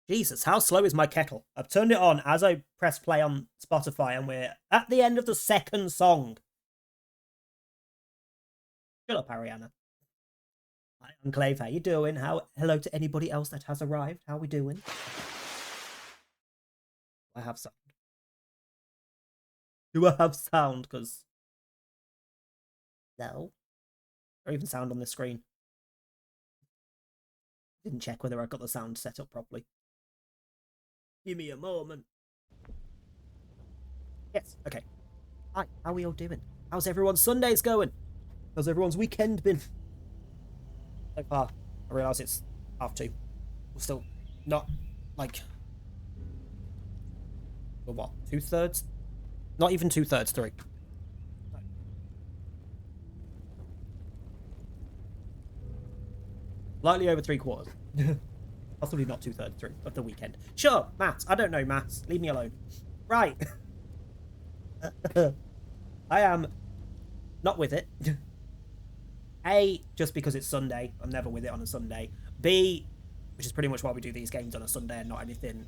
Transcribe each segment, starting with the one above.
Jesus, how slow is my kettle? I've turned it on as I press play on Spotify, and we're at the end of the second song. Shut up, Ariana. Hi, Enclave, how you doing? Hello to anybody else that has arrived. How we doing? I have sound. Do I have sound? Because no, or even sound on the screen. Didn't check whether I got the sound set up properly. Give me a moment. Yes, okay. Hi, how are we all doing? How's everyone's Sundays going? How's everyone's weekend been? So far, I realise it's 2:30. We're still not, like, well, what, 2/3? Not even 2/3 through. Slightly over 3/4. Possibly not 2/3 through of the weekend. Sure, maths. I don't know maths. Leave me alone. Right. I am not with it. A, just because it's Sunday. I'm never with it on a Sunday. B, which is pretty much why we do these games on a Sunday and not anything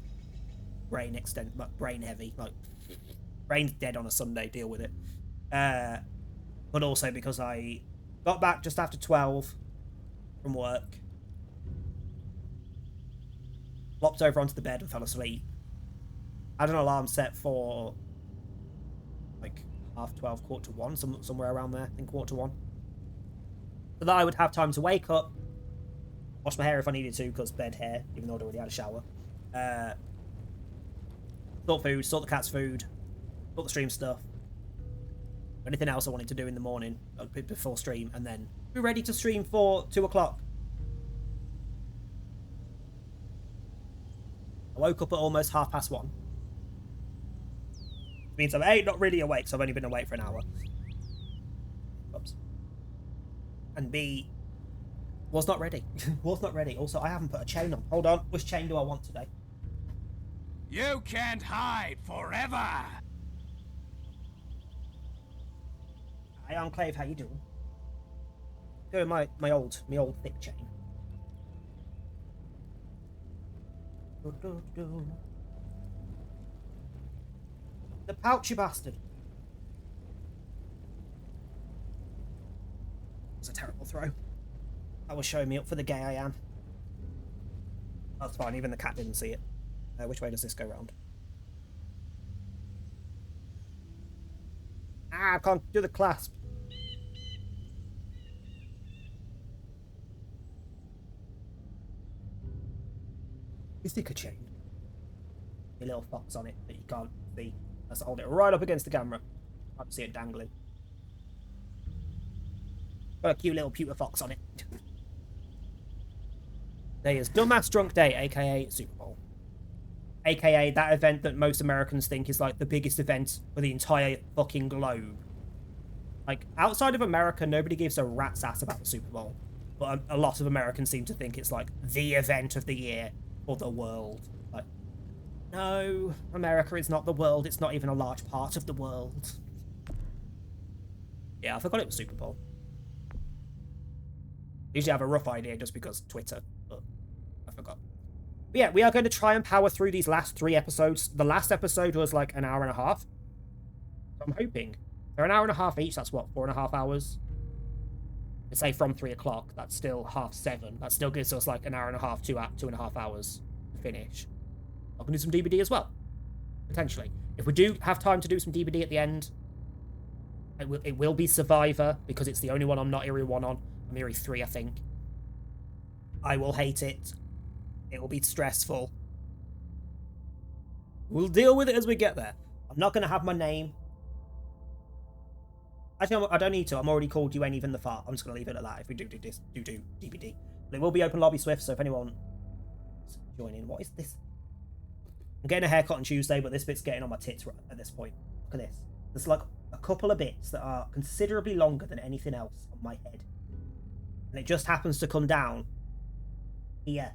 brain heavy. Like, brain's dead on a Sunday. Deal with it. But also because I got back just after 12 from work. Flopped over onto the bed and fell asleep. Had an alarm set for like 12:30, 1:15, somewhere around there. I think 1:15. So that I would have time to wake up, wash my hair if I needed to, because bed hair, even though I'd already had a shower. Sort food, sort the cat's food, sort the stream stuff. Anything else I wanted to do in the morning before stream, and then be ready to stream for 2 o'clock. I woke up at almost 1:30. Which means I'm A, not really awake, so I've only been awake for an hour. Oops. And B, was not ready. Was not ready. Also, I haven't put a chain on. Hold on. Which chain do I want today? You can't hide forever! Hi, Enclave, how you doing? Doing my old thick chain. The pouchy bastard. It's a terrible throw. That was showing me up for the gay I am. That's fine, even the cat didn't see it. Which way does this go round? Ah, I can't do the clasp. Is stick a chain? A little fox on it that you can't see. Let's hold it right up against the camera. Can't see it dangling. Got a cute little pewter fox on it. Today is Dumbass Drunk Day, aka Super Bowl. AKA that event that most Americans think is like the biggest event for the entire fucking globe. Like, outside of America, nobody gives a rat's ass about the Super Bowl. But a lot of Americans seem to think it's like the event of the year for the world. Like, no, America is not the world. It's not even a large part of the world. Yeah, I forgot it was Super Bowl. Usually I have a rough idea just because Twitter, but I forgot. But yeah, we are going to try and power through these last 3 episodes. The last episode was like an hour and a half. So I'm hoping. They're an hour and a half each. That's what, 4.5 hours? Let's say from 3 o'clock. That's still 7:30. That still gives us like an hour and a half, 2.5 hours to finish. I can do some DBD as well. Potentially. If we do have time to do some DBD at the end, it will be Survivor, because it's the only one I'm not Eerie 1 on. I'm Eerie 3, I think. I will hate it. It will be stressful. We'll deal with it as we get there. I'm not going to have my name. Actually, I don't need to. I'm already called You Ain't Even the Fart. I'm just going to leave it at that if we do DBD. But it will be open lobby Swift, so if anyone join in. What is this? I'm getting a haircut on Tuesday, but this bit's getting on my tits at this point. Look at this. There's like a couple of bits that are considerably longer than anything else on my head. And it just happens to come down here.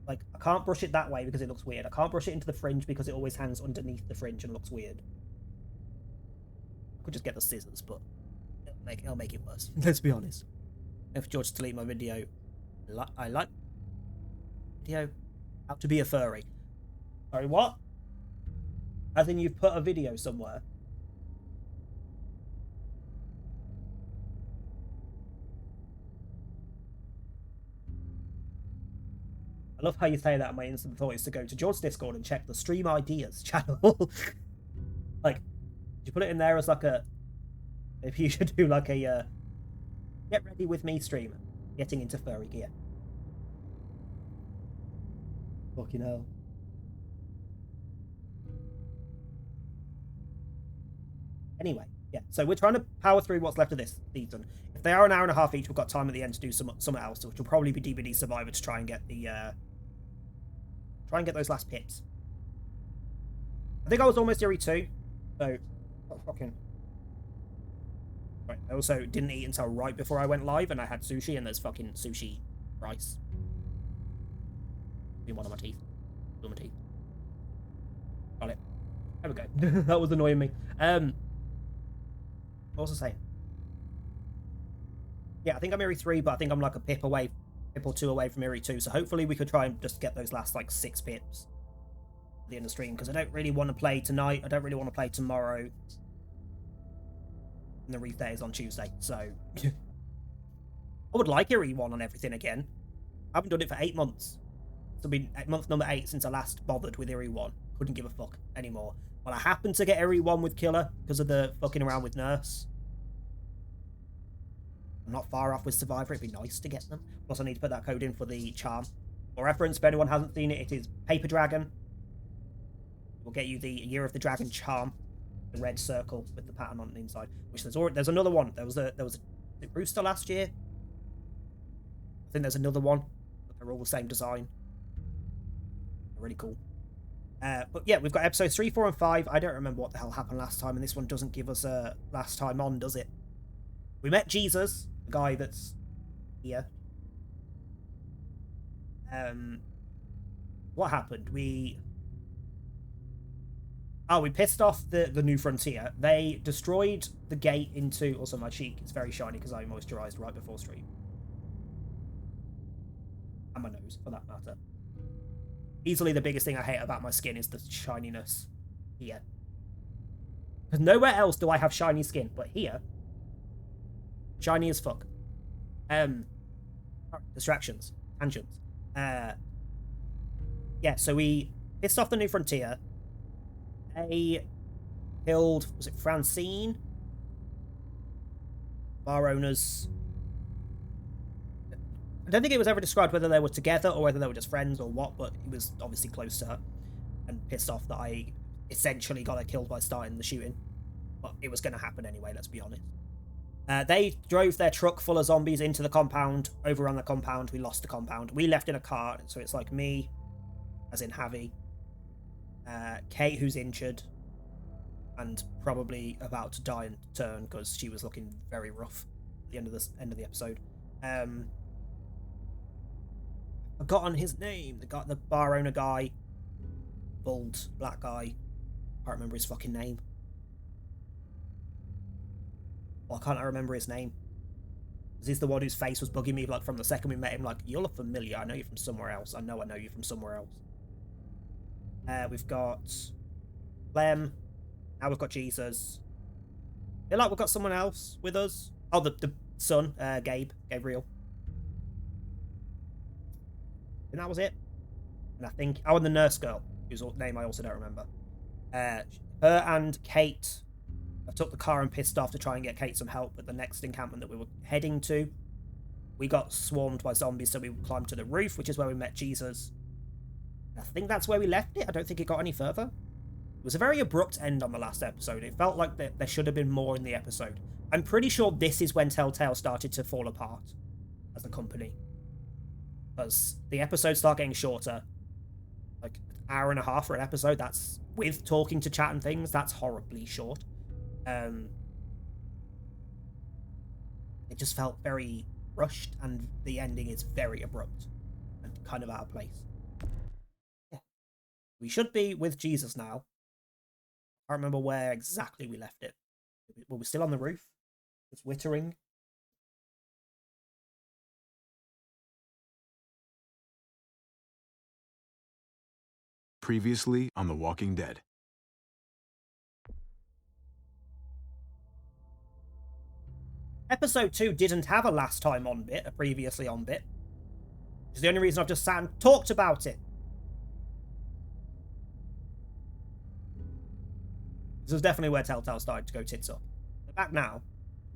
Like, I can't brush it that way because it looks weird. I can't brush it into the fringe because it always hangs underneath the fringe and looks weird. I could just get the scissors, but it'll make it worse. Let's be honest. If George delete my video, I like Video how to be a furry. Sorry, what? As in you've put a video somewhere? I love how you say that, and my instant thought is to go to George's Discord and check the Stream Ideas channel. Like, you put it in there as like a... Maybe you should do like a get ready with me stream. Getting into furry gear. Fucking hell. Anyway, yeah. So we're trying to power through what's left of this season. If they are an hour and a half each, we've got time at the end to do something else, which will probably be DBD Survivor to try and get the those last pits. I think I was almost Erie 2, so fucking. Right, I also didn't eat until right before I went live, and I had sushi, and there's fucking sushi rice in one of my teeth. One of my teeth. Got it. There we go. That was annoying me. What was I saying? Yeah, I think I'm Erie 3, but I think I'm like a pip or 2 away from Erie 2. So hopefully we could try and just get those last like 6 pips at the end of the stream, because I don't really want to play tonight. I don't really want to play tomorrow. And the replay is on Tuesday, so I would like Erie 1 on everything again. I haven't done it for 8 months. It'll be month number 8 since I last bothered with Erie 1. Couldn't give a fuck anymore. Well, I happened to get Erie 1 with Killer because of the fucking around with Nurse. I'm not far off with Survivor. It'd be nice to get them. Plus, I need to put that code in for the charm. For reference, if anyone hasn't seen it, it is Paper Dragon. We'll get you the Year of the Dragon charm, the red circle with the pattern on the inside. Which there's another one. There was a Rooster last year. I think there's another one. But they're all the same design. They're really cool. But yeah, we've got episodes 3, 4, and 5. I don't remember what the hell happened last time, and this one doesn't give us a last time on, does it? We met Jesus, the guy that's here. What happened? We pissed off the New Frontier. They destroyed the gate into... Also, my cheek is very shiny because I moisturized right before stream. And my nose, for that matter. Easily the biggest thing I hate about my skin is the shininess here. Because nowhere else do I have shiny skin, but here, shiny as fuck. Distractions, tangents. Yeah, so we pissed off the New Frontier. They killed, was it Francine? Bar owners. I don't think it was ever described whether they were together or whether they were just friends or what, but he was obviously close to her and pissed off that I essentially got her killed by starting the shooting. But it was going to happen anyway, let's be honest. They drove their truck full of zombies into the compound, overrun the compound, we lost the compound. We left in a car, so it's like me, as in Javi, Kate, who's injured, and probably about to die and turn because she was looking very rough at the end of the episode. I got on his name. The bar owner guy, bald black guy. Can't remember his fucking name. Well, I can't remember his name. Is this the one whose face was bugging me like from the second we met him? Like, you look familiar. I know you from somewhere else. I know you from somewhere else. We've got Clem. Now we've got Jesus. I feel like we've got someone else with us. Oh, the son, Gabriel. And that was it. And I think... Oh, and the nurse girl, whose name I also don't remember. Her and Kate... I took the car and pissed off to try and get Kate some help at the next encampment that we were heading to. We got swarmed by zombies, so we climbed to the roof, which is where we met Jesus. I think that's where we left it. I don't think it got any further. It was a very abrupt end on the last episode. It felt like there should have been more in the episode. I'm pretty sure this is when Telltale started to fall apart as a company. Because the episodes start getting shorter. Like, an hour and a half for an episode. That's, with talking to chat and things, that's horribly short. It just felt very rushed, and the ending is very abrupt and kind of out of place. Yeah. We should be with Jesus now. I can't remember where exactly we left it. Were we still on the roof? It's wittering. Previously on The Walking Dead. Episode 2 didn't have a last time on bit, a previously on bit. Which is the only reason I've just sat and talked about it. This is definitely where Telltale started to go tits up. They're back now,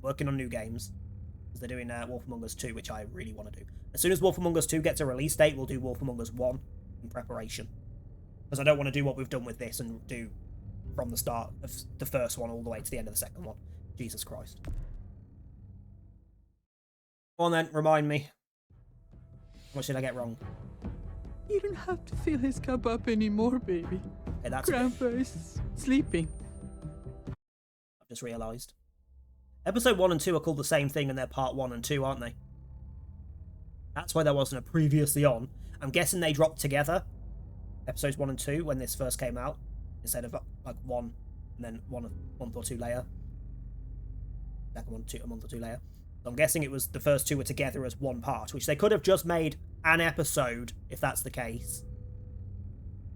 working on new games. Because they're doing Wolf Among Us 2, which I really want to do. As soon as Wolf Among Us 2 gets a release date, we'll do Wolf Among Us 1 in preparation. Because I don't want to do what we've done with this and do from the start of the first one all the way to the end of the second one. Jesus Christ. Go on then, remind me. What did I get wrong? You don't have to fill his cup up anymore, baby. Okay, that's Grandpa is sleeping. I've just realised. Episode 1 and 2 are called the same thing and they're part 1 and 2, aren't they? That's why there wasn't a previously on. I'm guessing they dropped together. Episodes 1 and 2 when this first came out. Instead of like one and then one a month or two later. Like a month or two later. So I'm guessing it was the first two were together as one part, which they could have just made an episode if that's the case.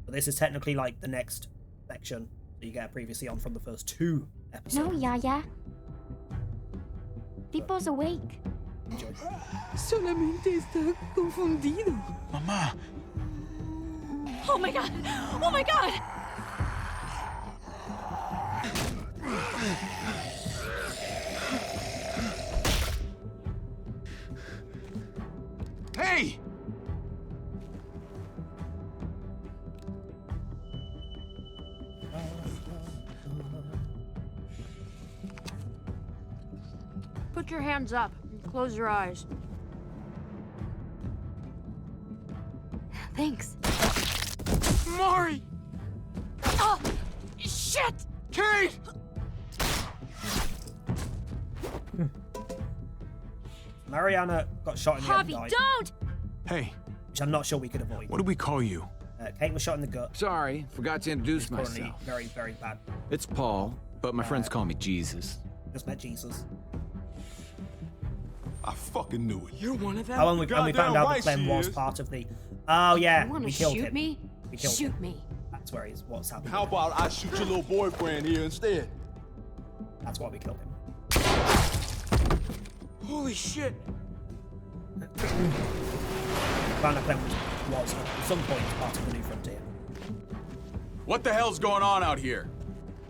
But this is technically like the next section that you get previously on from the first two episodes. No, Yaya. Pipo's awake. Enjoy. Solamente está confundido. Mamá! Oh my god! Oh my god! Hey! Put your hands up and close your eyes. Thanks. Mari! Oh! Shit! Kate! Mariana got shot in the head Javi, and died, don't! Hey, which I'm not sure we could avoid. what do we call you? Kate was shot in the gut. Sorry, forgot to introduce It's currently myself. very, very bad. It's Paul, but my friends call me Jesus. Just met Jesus. I fucking knew it. You're one of them? Oh, and we found Goddamn out right that Clem she was is. part of the... Oh, yeah, You wanna we killed shoot him. me? We killed Shoot him. me. That's where he's... What's happening. How about I shoot your little boyfriend here instead? That's why we killed him. Holy shit. Found out Clem was at some point part of the New Frontier. What the hell's going on out here?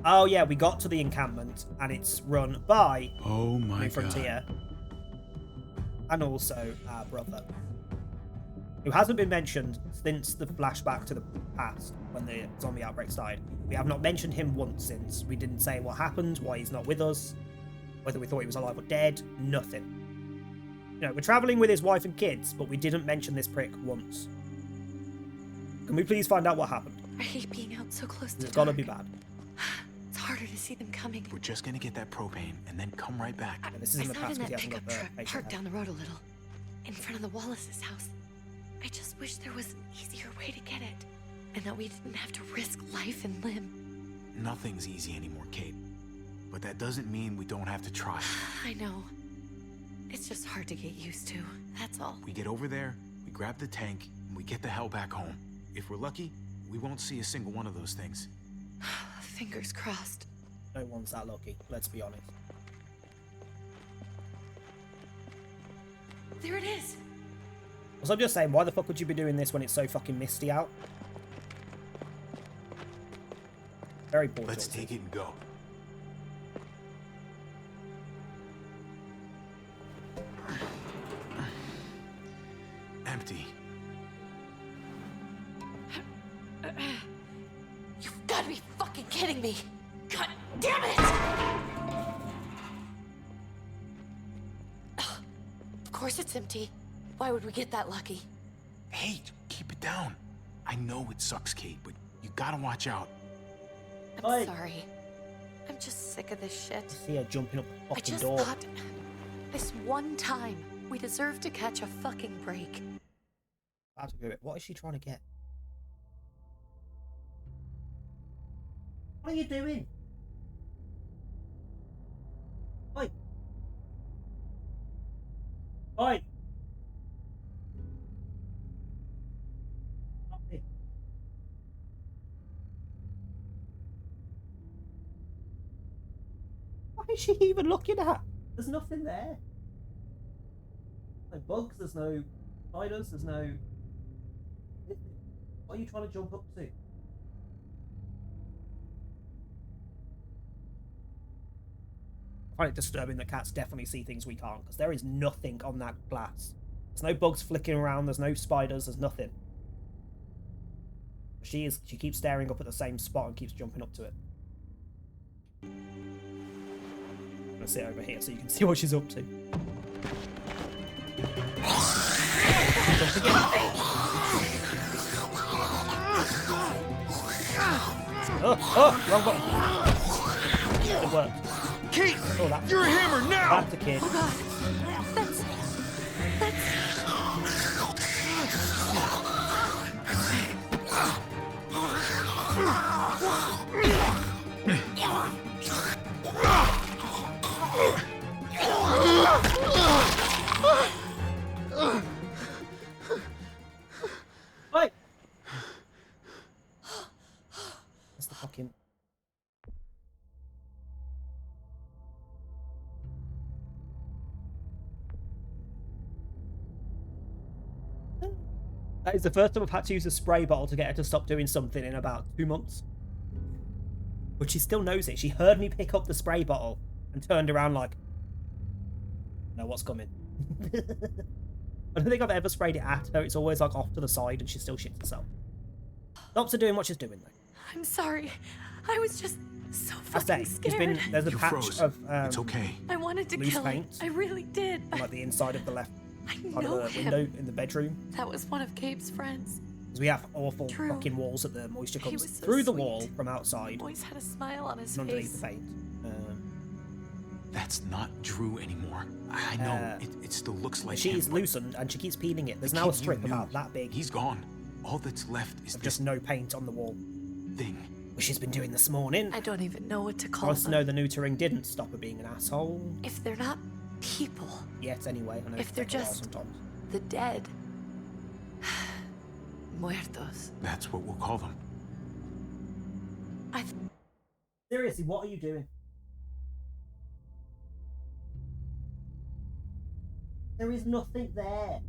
Oh, yeah, we got to the encampment, and it's run by Oh my New god. Frontier. And also our brother, who hasn't been mentioned since the flashback to the past when the zombie outbreak started. We have not mentioned him once since. We didn't say what happened, why he's not with us, whether we thought he was alive or dead, nothing. You know, we're travelling with his wife and kids, but we didn't mention this prick once. Can we please find out what happened? I hate being out so close to It's gotta dark. be bad. It's harder to see them coming. We're just gonna get that propane and then come right back. Yeah, this is in the I saw past it in because he that hasn't got pickup the truck patient parked head. down the road a little, in front of the Wallace's house. I just wish there was an easier way to get it, and that we didn't have to risk life and limb. Nothing's easy anymore, Kate. But that doesn't mean we don't have to try. I know. It's just hard to get used to, that's all. We get over there, we grab the tank, and we get the hell back home. If we're lucky, we won't see a single one of those things. Fingers crossed. No one's that lucky, let's be honest. There it is! So I'm just saying, why the fuck would you be doing this when it's so fucking misty out? Very poor Let's choice. take it and go. Empty. You've gotta be fucking kidding me! God damn it! Ugh. Of course it's empty. Why would we get that lucky? Hey, keep it down. I know it sucks, Kate, but you gotta watch out. I'm Oi. sorry. I'm just sick of this shit. See her jumping up the I fucking just door. thought this one time we deserve to catch a fucking break. I have to do it. What is she trying to get? What are you doing? Oi! Oi! Stop it. What is she even looking at? There's nothing there. No bugs, there's no spiders, there's no... What are you trying to jump up to? I find it disturbing that cats definitely see things we can't, because there is nothing on that glass. There's no bugs flicking around, there's no spiders, there's nothing. She keeps staring up at the same spot and keeps jumping up to it. I'm gonna sit over here so you can see what she's up to. Jump again. Oh, wrong button. It worked. Kate, Oh, that's you're a hammer now! that's a kid. Oh God. That's. Oi! That's the fucking... That is the first time I've had to use a spray bottle to get her to stop doing something in about 2 months. But she still knows it. She heard me pick up the spray bottle and turned around like, know what's coming. I don't think I've ever sprayed it at her. It's always like off to the side and she still shits herself. Stops her doing what she's doing though. I'm sorry. I was just so I say, fucking scared. there's a You patch froze. of It's okay. I wanted to loose kill him. paint. I really did. on, like the inside of the left I part know of the him. window in the bedroom. That was one of Gabe's friends. Because we have awful True. fucking walls that the moisture He comes was so through the sweet. wall from outside Always had a smile on his and underneath face. the paint. That's not Drew anymore. I know. It still looks like She's him, but loosened and she keeps peeling it. There's the now a kid you strip knew, about that big He's gone. All that's left is of this just no paint on the wall. thing. Which she's been doing this morning. I don't even know what to I call want to them. know the neutering didn't stop her being an asshole. If they're not people, Yet anyway. I know If it they're takes a while just- sometimes. the dead. Muertos. That's what we'll call them. Seriously, what are you doing? There is nothing there.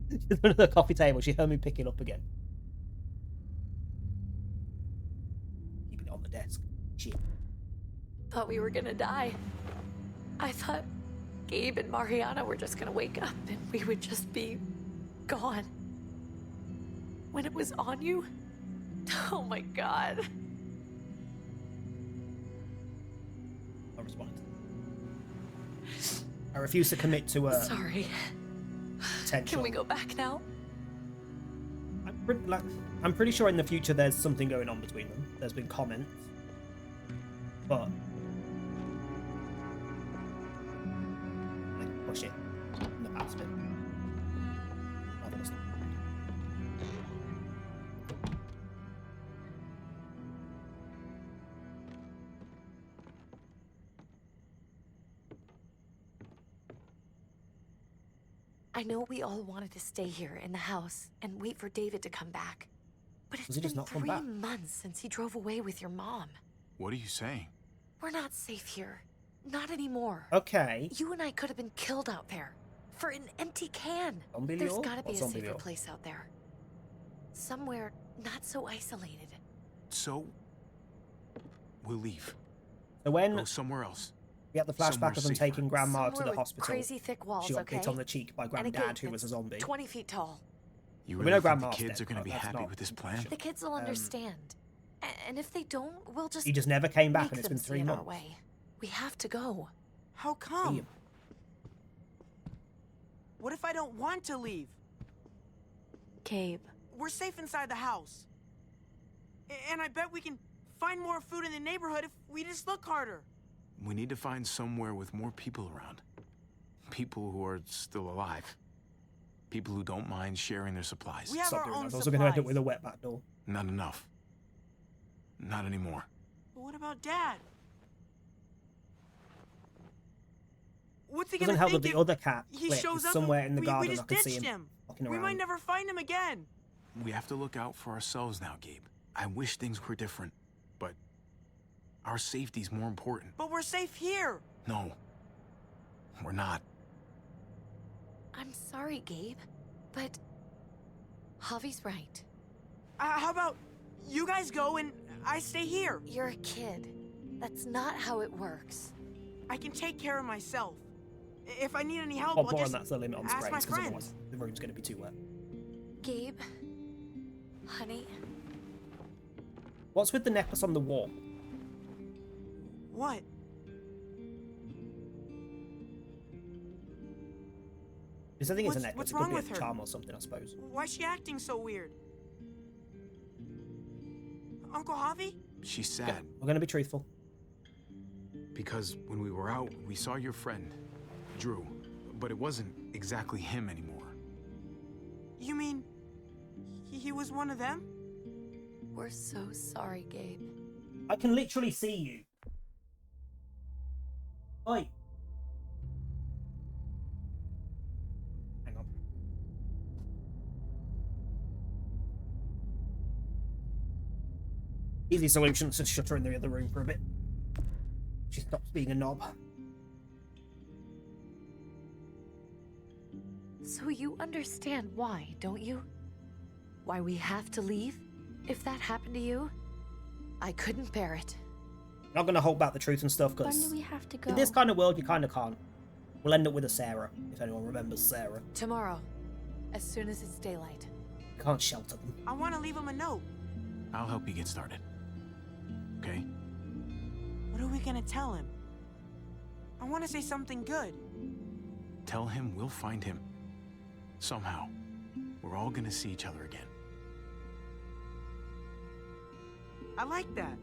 She's under the coffee table. She heard me pick it up again. Keeping it on the desk. Shit. Thought we were gonna die. I thought Gabe and Mariana were just gonna wake up and we would just be gone. When it was on you, oh my God. I responded. I refuse to commit to a Sorry. potential. Can we go back now? I'm pretty sure in the future there's something going on between them. There's been comments, but like push it in the past bit. Rather than stop. I know we all wanted to stay here in the house and wait for David to come back. But it's Does he just been not come 3 back? months since he drove away with your mom. What are you saying? We're not safe here. Not anymore. Okay. You and I could have been killed out there. For an empty can. Zombie There's lore? gotta be What a zombie safer lore? place out there. Somewhere not so isolated. So, we'll leave. So when Go somewhere else. we had the somewhere flashback of them safer. taking Grandma to Somewhere the with hospital, crazy thick walls, she got okay? bit on the cheek by And a Granddad, gate who was a that's zombie. 20 feet tall. You We really know think the Grandma's kids dead, are gonna but be that's happy not with this plan? The kids will understand. And if they don't, we'll just He just never came back, make and it's them been see 3 it our months. way. We have to go. How come? Liam. What if I don't want to leave? Gabe. We're safe inside the house. And I bet we can find more food in the neighborhood if we just look harder. We need to find somewhere with more people around. People who are still alive. People who don't mind sharing their supplies. We have Stop our doing own that. I was also going to end it supplies. with a wet back door. Not enough. Not anymore. But what about Dad? What's he Doesn't gonna help that think the if other cat he Flip, shows is up somewhere and in the we garden. just I can see ditched him him? walking We around. might never find him again. We have to look out for ourselves now, Gabe. I wish things were different, but our safety's more important. But we're safe here. No, we're not. I'm sorry, Gabe, but Javi's right. How about you guys go and I stay here? You're a kid. That's not how it works. I can take care of myself. If I need any help, Oh, I'll more just on that's the limit on ask my sprays, because friends. otherwise the room's going to be too wet. Gabe, honey, What's with the necklace on the wall? What? Because I think it's a What's- necklace. what's It could wrong be with a her? charm or something, I suppose. Why is she acting so weird? Uncle Javi? She's sad We're going to be truthful. because when we were out, we saw your friend, Drew, but it wasn't exactly him anymore. You mean he was one of them? we're so sorry, Gabe. I can literally see you. Oi. Hang on. Easy solution to shut her in the other room for a bit. She stops being a knob. So you understand why, don't you? Why we have to leave? If that happened to you, I couldn't bear it. I'm not going to hold back the truth and stuff, When because do we have to go? in this kind of world, you kind of can't. We'll end up with a Sarah, if anyone remembers Sarah. Tomorrow, as soon as it's daylight. You can't shelter them. I want to leave him a note. I'll help you get started. Okay? What are we gonna tell him? I want to say something good. Tell him we'll find him. Somehow. We're all gonna see each other again. I like that.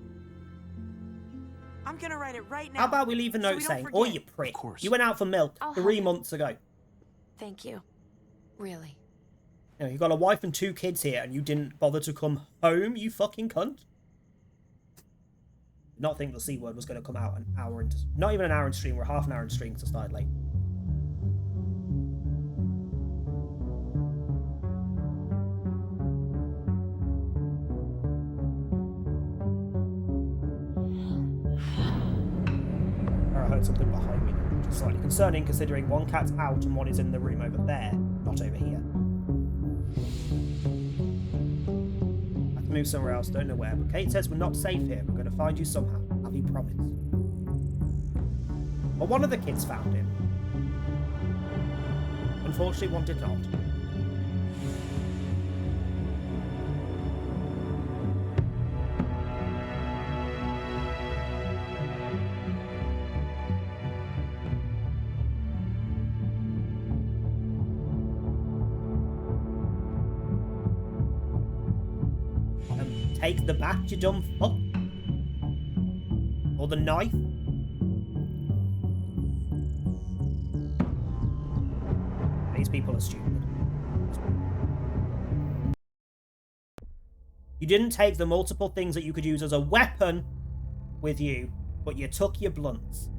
I'm gonna write it right now. How about we leave a so note we don't saying, "Oh, forget." you prick. Of course. You went out for milk I'll 3 help. months ago. Thank you. Really. You know, you got a wife and 2 kids here, and you didn't bother to come home, you fucking cunt." Did not think the C word was going to come out an hour into... Not even an hour into stream, we're half an hour in stream because I started late. I heard something behind me, which is slightly concerning considering one cat's out and one is in the room over there, not over here. I have to move somewhere else, don't know where, but Kate says we're not safe here. We're going to find you somehow. Have you promised? Well, one of the kids found him. Unfortunately, one did not. Take the bat, you dumb fuck. Or the knife. These people are stupid. You didn't take the multiple things that you could use as a weapon with you, but you took your blunts.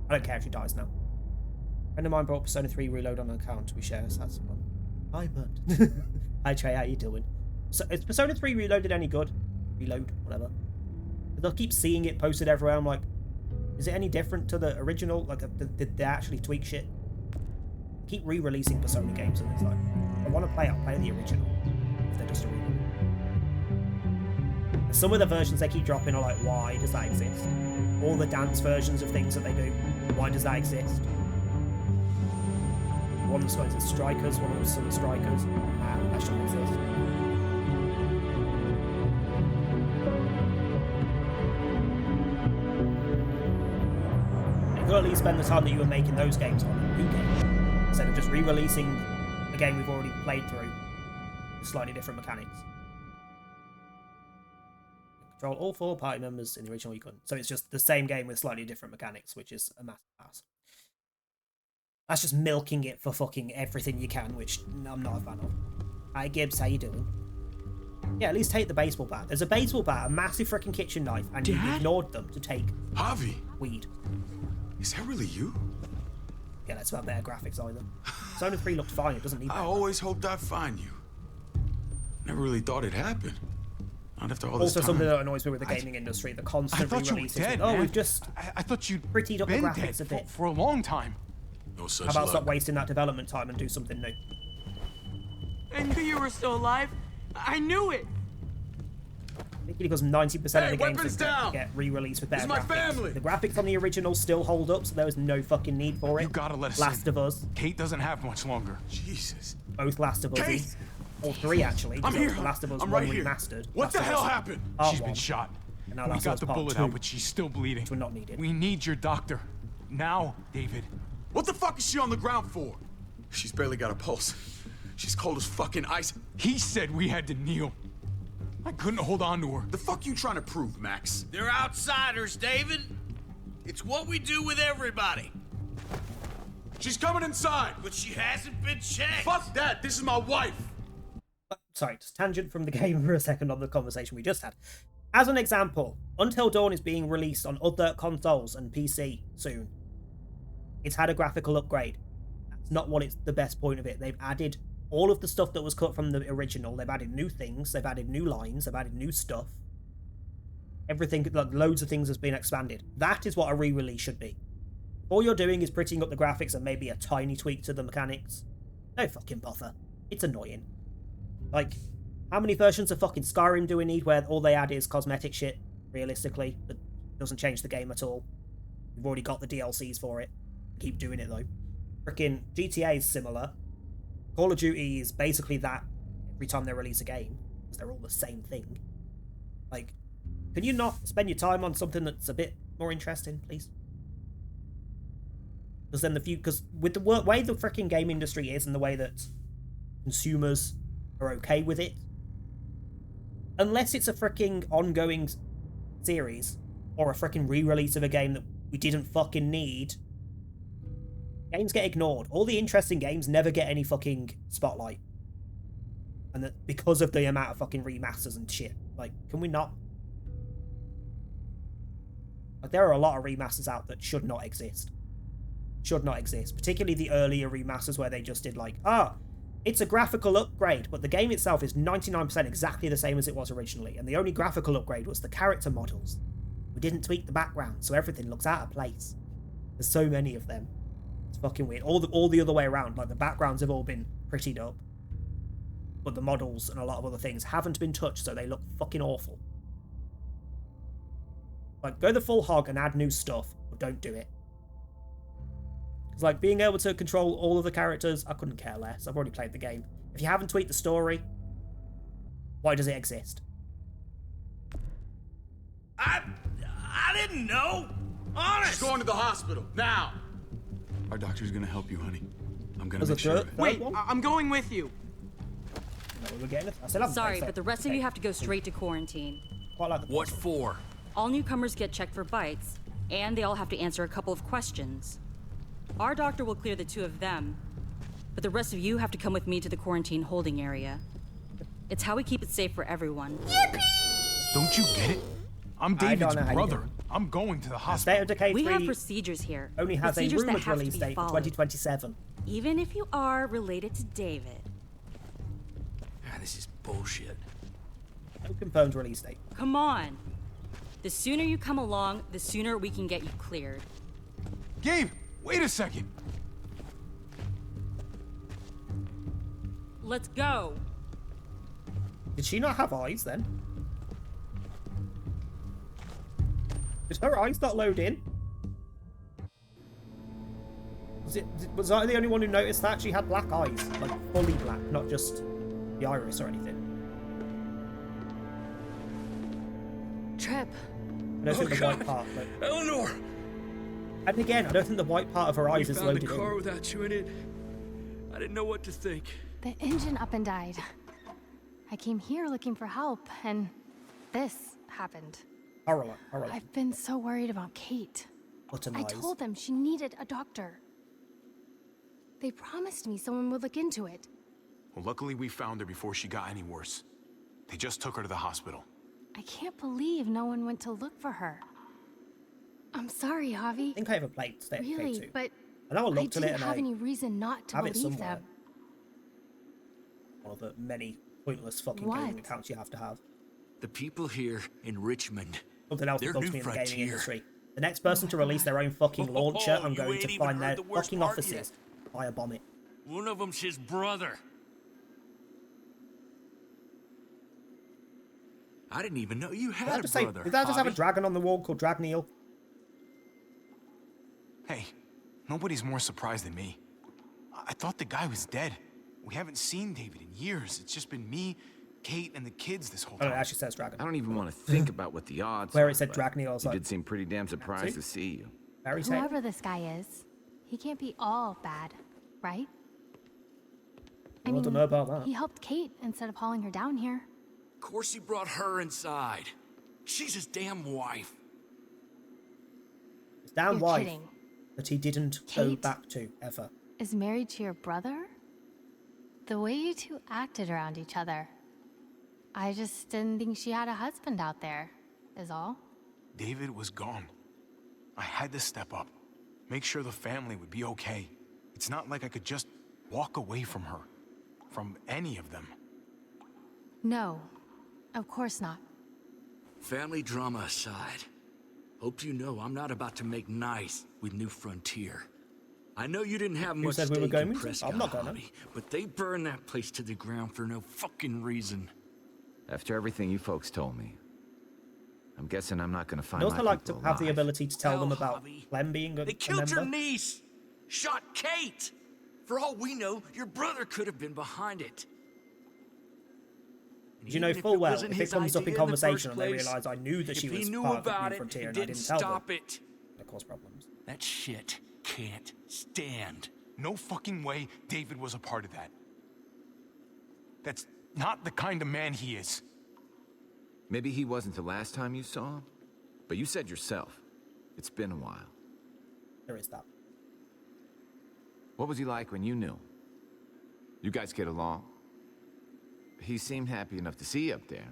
I don't care if she dies now. A friend of mine brought Persona 3 Reload on an account. We share so that's fun. Hi, bud. Hi, Trey. How you doing? So, is Persona 3 Reloaded any good? Reload, whatever. They'll keep seeing it posted everywhere. I'm like, is it any different to the original? Like, did they actually tweak shit? Keep re-releasing Persona games, and it's like, I want to play the original. If they're just a re-release. Some of the versions they keep dropping are like, why does that exist? All the dance versions of things that they do, why does that exist? One of them is Strikers, one of them is Summer Strikers. That shouldn't exist. You could at least spend the time that you were making those games on a new game, instead of just re-releasing a game we've already played through with slightly different mechanics. Control all 4 party members in the original you couldn't. So it's just the same game with slightly different mechanics, which is a massive pass. That's just milking it for fucking everything you can, which I'm not a fan of. Hi Gibbs, how you doing? Yeah, at least take the baseball bat. There's a baseball bat, a massive freaking kitchen knife, and you ignored them to take Javi, weed. is that really you? Yeah, let's have better graphics either. Zone 3 looked fine. It doesn't need I that. always hoped I'd find you. Never really thought it'd happen. Not after all this Also, time. something that annoys me with the gaming industry, the constant thought you were re-releases. dead, Oh, man. we've just I thought you'd prettied up the been graphics dead a bit. for a long time. No such How about luck. stop wasting that development time and do something new? I knew you were still alive. I knew it. Particularly because 90% Hey, of the games weapons that down! get re-released with This better is my graphics. family! The graphics on the original still hold up, so there was no fucking need for it. You gotta let us Last in. of Us, Kate doesn't have much longer. Jesus. both Last of Us, Kate! all three actually. I'm because here. The Last of Us I'm 1 right here. remastered. What Last the of hell Us happened? Part She's 1, been shot. and now We Last of got Us the Part bullet 2, out, but she's still bleeding. which were not needed. We need your doctor. Now, David. What the fuck is she on the ground for? She's barely got a pulse. She's cold as fucking ice. He said we had to kneel. I couldn't hold on to her. The fuck you trying to prove, Max? They're outsiders, David. It's what we do with everybody. She's coming inside. But she hasn't been checked. Fuck that. This is my wife. Sorry, just tangent from the game for a second on the conversation we just had. As an example, Until Dawn is being released on other consoles and PC soon. It's had a graphical upgrade. That's not what it's the best point of it. They've added all of the stuff that was cut from the original. They've added new things. They've added new lines. They've added new stuff. Everything, like loads of things has been expanded. That is what a re-release should be. All you're doing is prettying up the graphics and maybe a tiny tweak to the mechanics. Don't fucking bother. It's annoying. Like, how many versions of fucking Skyrim do we need where all they add is cosmetic shit, realistically, that doesn't change the game at all? We've already got the DLCs for it. Keep doing it though. Frickin' GTA is similar. Call of Duty is basically that every time they release a game, because they're all the same thing. Like, can you not spend your time on something that's a bit more interesting, please? Because then because with the way the frickin' game industry is and the way that consumers are okay with it, unless it's a frickin' ongoing series or a frickin' re-release of a game that we didn't fucking need, games get ignored. All the interesting games never get any fucking spotlight. And that because of the amount of fucking remasters and shit. Like, can we not? Like, there are a lot of remasters out that should not exist. Should not exist. Particularly the earlier remasters where they just did like, it's a graphical upgrade, but the game itself is 99% exactly the same as it was originally. And the only graphical upgrade was the character models. We didn't tweak the background, so everything looks out of place. There's so many of them. It's fucking weird. All the other way around. Like, the backgrounds have all been prettied up, but the models and a lot of other things haven't been touched, so they look fucking awful. Like, go the full hog and add new stuff, or don't do it. It's like being able to control all of the characters. I couldn't care less. I've already played the game. If you haven't tweaked the story, why does it exist? I didn't know. Honest. She's going to the hospital now. Our doctor's gonna help you, honey. I'm gonna Was make it sure third? of it. Wait, one? I'm going with you. No, we're getting it. I said I'm Sorry, but the rest of you have to go straight to quarantine. Quite like the What first for? All newcomers get checked for bites, and they all have to answer a couple of questions. Our doctor will clear the two of them, but the rest of you have to come with me to the quarantine holding area. It's how we keep it safe for everyone. Don't you get it? I'm I don't David's know how you brother. do it. I'm going to the State hospital. of Decay We have 3 procedures here. only has a procedures that rumored have to release be date for followed. 2027. Even if you are related to David. This is bullshit. No confirmed release date. Come on. The sooner you come along, the sooner we can get you cleared. Gabe, wait a second. Let's go. Did she not have eyes then? Did her eyes not load in? Was I the only one who noticed that? She had black eyes. Like, fully black, not just the iris or anything. Trip. I don't think the white part, like... Eleanor! And again, I don't think the white part of her eyes is loaded in. without you in it. I didn't know what to think. The engine up and died. I came here looking for help, and this happened. Horror. I've been so worried about Kate. Button I eyes. told them she needed a doctor. They promised me someone would look into it. Well, luckily we found her before she got any worse. They just took her to the hospital. I can't believe no one went to look for her. I'm sorry, Javi. I think I ever played State of Decay Really, 2. but I know I looked at it didn't and have I any reason not to have it believe somewhere. them. One of the many pointless fucking What? gaming accounts you have to have. The people here in Richmond. Something else that Their bugs new me in the gaming frontier. industry. The next person to release their own fucking launcher, I'm You going ain't to even find their heard the worst fucking part offices, yet. firebomb it. One of them's his brother. I didn't even know you Did had that a just say, brother. did that just have a Javi. dragon on the wall called Dragneil? Hey, nobody's more surprised than me. I thought the guy was dead. We haven't seen David in years. It's just been me, Kate, and the kids this whole Oh, time. it actually says dragon. I don't even want to think about what the odds Where are, it said but Dragneil, I was you like, did seem pretty damn surprised to see you. Fairy tale? Whoever this guy is, he can't be all bad, right? I don't know about that. He helped Kate instead of hauling her down here. Of course he brought her inside. She's his damn wife. His damn You're wife kidding. that he didn't go Kate? back to, ever. Is married to your brother? The way you two acted around each other. I just didn't think she had a husband out there, is all. David was gone. I had to step up, make sure the family would be okay. It's not like I could just walk away from her, from any of them. No, of course not. Family drama aside, hope you know I'm not about to make nice with New Frontier. I know you didn't have Who much said we were stake going in to? Prescott, I'm not gonna. Javi, but they burned that place to the ground for no fucking reason. After everything you folks told me, I'm guessing I'm not going to find I'd also my like to people have the alive. ability to tell them Hell, about Javi. Clem being a They killed your member. niece, shot Kate. For all we know, your brother could have been behind it. And You know even if full it well, wasn't if it his comes up in idea the conversation first and they place, realise I knew that if she he was knew part of about New it Frontier and and I didn't didn't tell them, stop it, that caused problems. that shit can't stand. No fucking way David was a part of that. That's not the kind of man he is. Maybe he wasn't the last time you saw him, but you said yourself, it's been a while. There is that. What was he like when you knew him? You guys get along? He seemed happy enough to see you up there.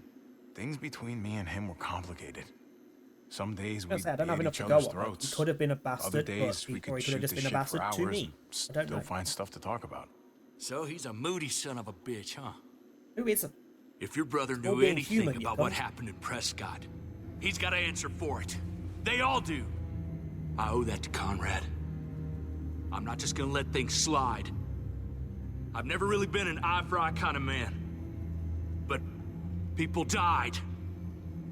Things between me and him were complicated. Some days I we'd say, I don't be have at enough each to go other's on. throats. He could have been a Other bastard, days but we or could he could have shoot just the been a shit for bastard to hours me. and I don't still know. find stuff to talk about. So he's a moody son of a bitch, huh? Who is it? If your brother All knew being anything human, you about what cunt. happened in Prescott, he's got to answer for it. They all do. I owe that to Conrad. I'm not just gonna let things slide. I've never really been an eye-for-eye kind of man. But people died.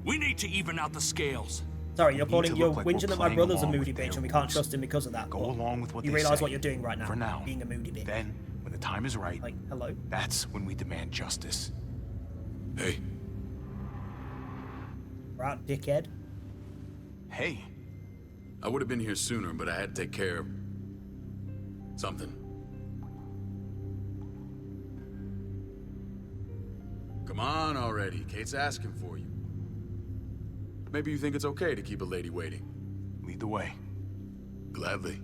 We need to even out the scales. Sorry, you're We need calling to you're look like we're whinging that my playing brother's a along moody with bitch their and we can't rules. trust him because of that. Go but along with what you they realise say. what you're doing right now. For now. Being a moody bitch. Then, when the time is right, Like, hello? that's when we demand justice. Hey, Right, dickhead. Hey, I would have been here sooner, but I had to take care of something. Come on already. Kate's asking for you. Maybe you think it's okay to keep a lady waiting. lead the way. Gladly.